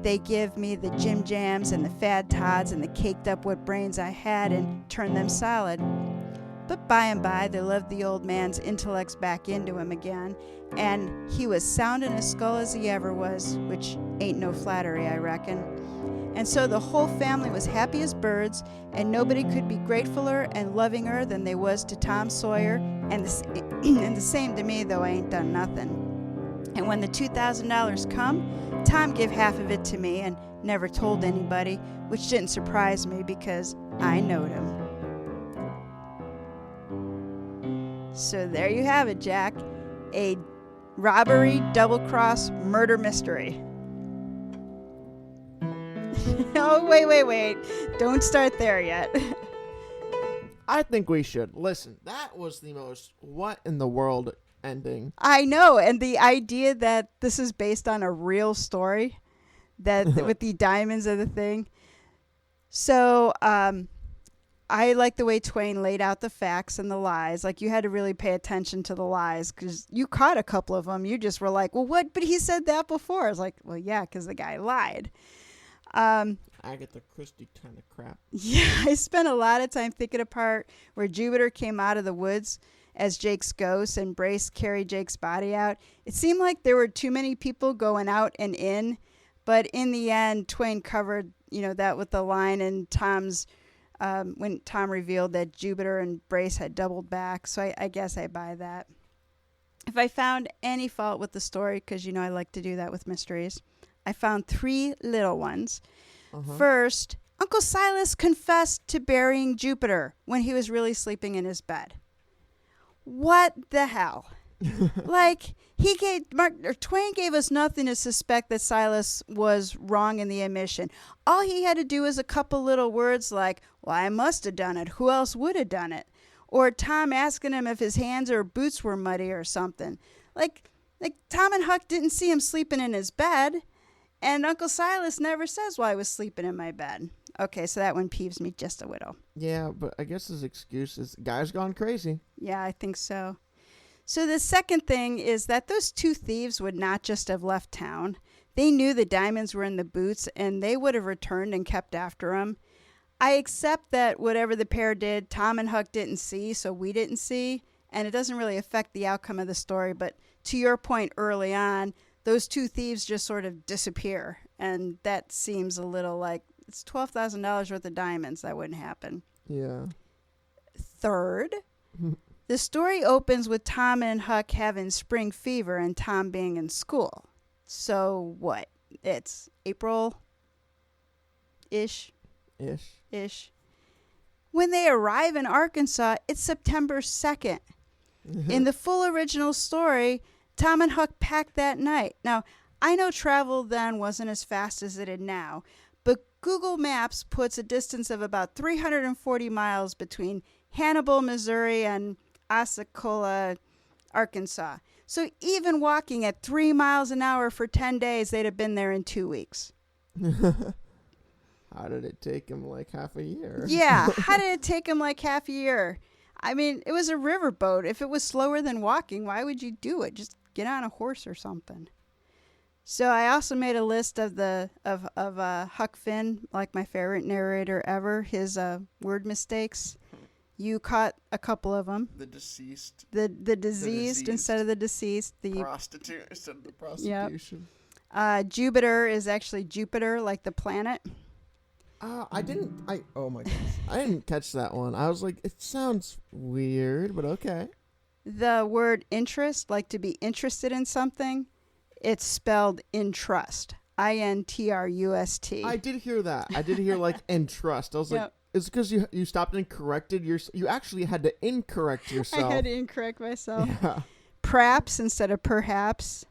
they give me the Jim Jams and the Fad Todds and the caked up what brains I had and turned them solid. But by and by, they loved the old man's intellects back into him again, and he was sound in his skull as he ever was, which ain't no flattery, I reckon. And so the whole family was happy as birds, and nobody could be gratefuler and lovinger than they was to Tom Sawyer, and the same to me, though I ain't done nothing. And when the $2,000 come, Tom give half of it to me and never told anybody, which didn't surprise me because I knowed him. So there you have it, Jack. A robbery, double-cross, murder mystery. Oh, wait. Don't start there yet. I think we should. Listen, that was the most what in the world ending. I know, and the idea that this is based on a real story, that with the diamonds of the thing. So, I like the way Twain laid out the facts and the lies. Like, you had to really pay attention to the lies because you caught a couple of them. You just were like, well, what? But he said that before. I was like, well, yeah, because the guy lied. Agatha Christie kind of crap. Yeah, I spent a lot of time thinking apart where Jupiter came out of the woods as Jake's ghost and Brace carried Jake's body out. It seemed like there were too many people going out and in, but in the end, Twain covered, that with the line in Tom's, when Tom revealed that Jupiter and Brace had doubled back. So I guess I buy that. If I found any fault with the story, because I like to do that with mysteries, I found 3 little ones. First, Uncle Silas confessed to burying Jupiter when he was really sleeping in his bed. What the hell? Like, Twain gave us nothing to suspect that Silas was wrong in the admission. All he had to do was a couple little words like, well, I must have done it. Who else would have done it? Or Tom asking him if his hands or boots were muddy or something. Like Tom and Huck didn't see him sleeping in his bed. And Uncle Silas never says why I was sleeping in my bed. Okay, so that one peeves me just a little. Yeah, but I guess his excuse is guy's gone crazy. Yeah, I think so. So the second thing is that those 2 thieves would not just have left town. They knew the diamonds were in the boots, and they would have returned and kept after them. I accept that whatever the pair did, Tom and Huck didn't see, so we didn't see, and it doesn't really affect the outcome of the story. But to your point early on, those 2 thieves just sort of disappear, and that seems a little like it's $12,000 worth of diamonds. That wouldn't happen. Yeah. Third, the story opens with Tom and Huck having spring fever and Tom being in school. So what? It's April-ish. Ish. When they arrive in Arkansas, it's September 2nd. In the full original story, Tom and Huck packed that night. Now, I know travel then wasn't as fast as it is now, but Google Maps puts a distance of about 340 miles between Hannibal, Missouri, and Osceola, Arkansas. So even walking at 3 miles an hour for 10 days, they'd have been there in 2 weeks. How did it take him like half a year? Yeah, how did it take him like half a year? I mean, it was a riverboat. If it was slower than walking, why would you do it? Just get on a horse or something. So I also made a list of Huck Finn, like my favorite narrator ever, his word mistakes. You caught a couple of them. The deceased. The diseased instead of the deceased. The prostitute instead of the prostitution. Yep. Jupiter is actually Jupiter, like the planet. Oh my gosh. I didn't catch that one. I was like, it sounds weird, but okay. The word interest, like to be interested in something, it's spelled intrust. INTRUST. I did hear that. I did hear like entrust. I was like, it's because you stopped and corrected you actually had to incorrect yourself. I had to incorrect myself. Yeah. Praps instead of perhaps.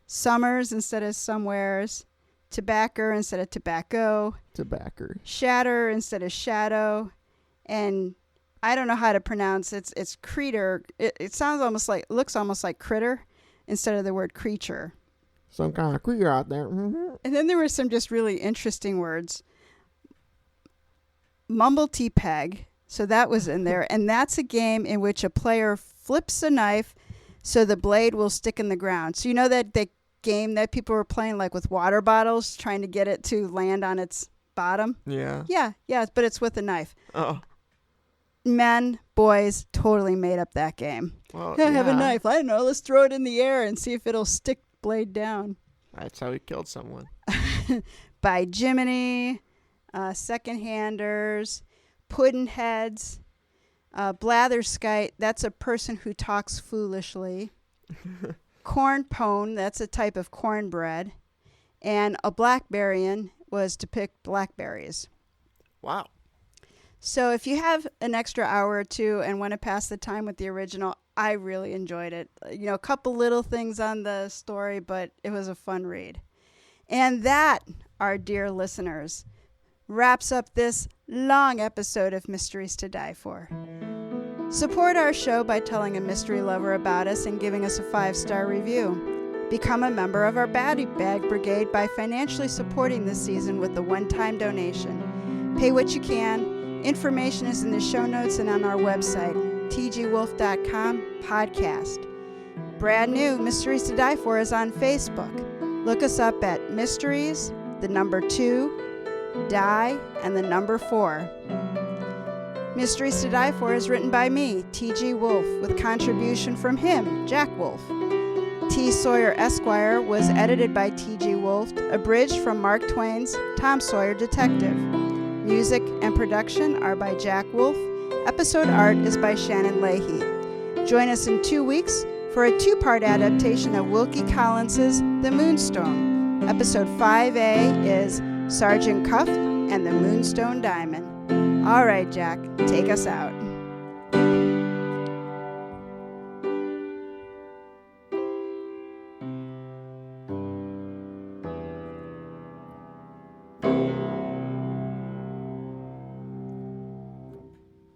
Summers instead of somewheres. Tobacco instead of tobacco. Tobacco. Shatter instead of shadow. And I don't know how to pronounce it. It's creator. It sounds looks almost like critter instead of the word creature. Some kind of creature out there. Mm-hmm. And then there were some just really interesting words. Mumble-T Peg. So that was in there. And that's a game in which a player flips a knife so the blade will stick in the ground. So you know that the game that people were playing like with water bottles, trying to get it to land on its bottom? Yeah. Yeah, but it's with a knife. Oh. Men, boys, totally made up that game. Well, I have a knife. I don't know. Let's throw it in the air and see if it'll stick blade down. That's how he killed someone. By Jiminy, second-handers, puddin'-heads, blatherskite, that's a person who talks foolishly. Corn pone, that's a type of cornbread. And a blackberryan was to pick blackberries. Wow. So if you have an extra hour or two and want to pass the time with the original, I really enjoyed it. A couple little things on the story, but it was a fun read. And that, our dear listeners, wraps up this long episode of Mysteries to Die For. Support our show by telling a mystery lover about us and giving us a 5-star review. Become a member of our Baddie Bag Brigade by financially supporting this season with a one-time donation. Pay what you can. Information is in the show notes and on our website, tgwolf.com/podcast. Brand new Mysteries to Die For is on Facebook. Look us up at Mysteries, 2, Die, and 4. Mysteries to Die For is written by me, T.G. Wolf, with contribution from him, Jack Wolf. T. Sawyer, Esquire was edited by T.G. Wolf, abridged from Mark Twain's Tom Sawyer Detective. Music and production are by Jack Wolf. Episode art is by Shannon Leahy. Join us in 2 weeks for a 2-part adaptation of Wilkie Collins's The Moonstone. Episode 5A is Sergeant Cuff and the Moonstone Diamond. All right, Jack, take us out.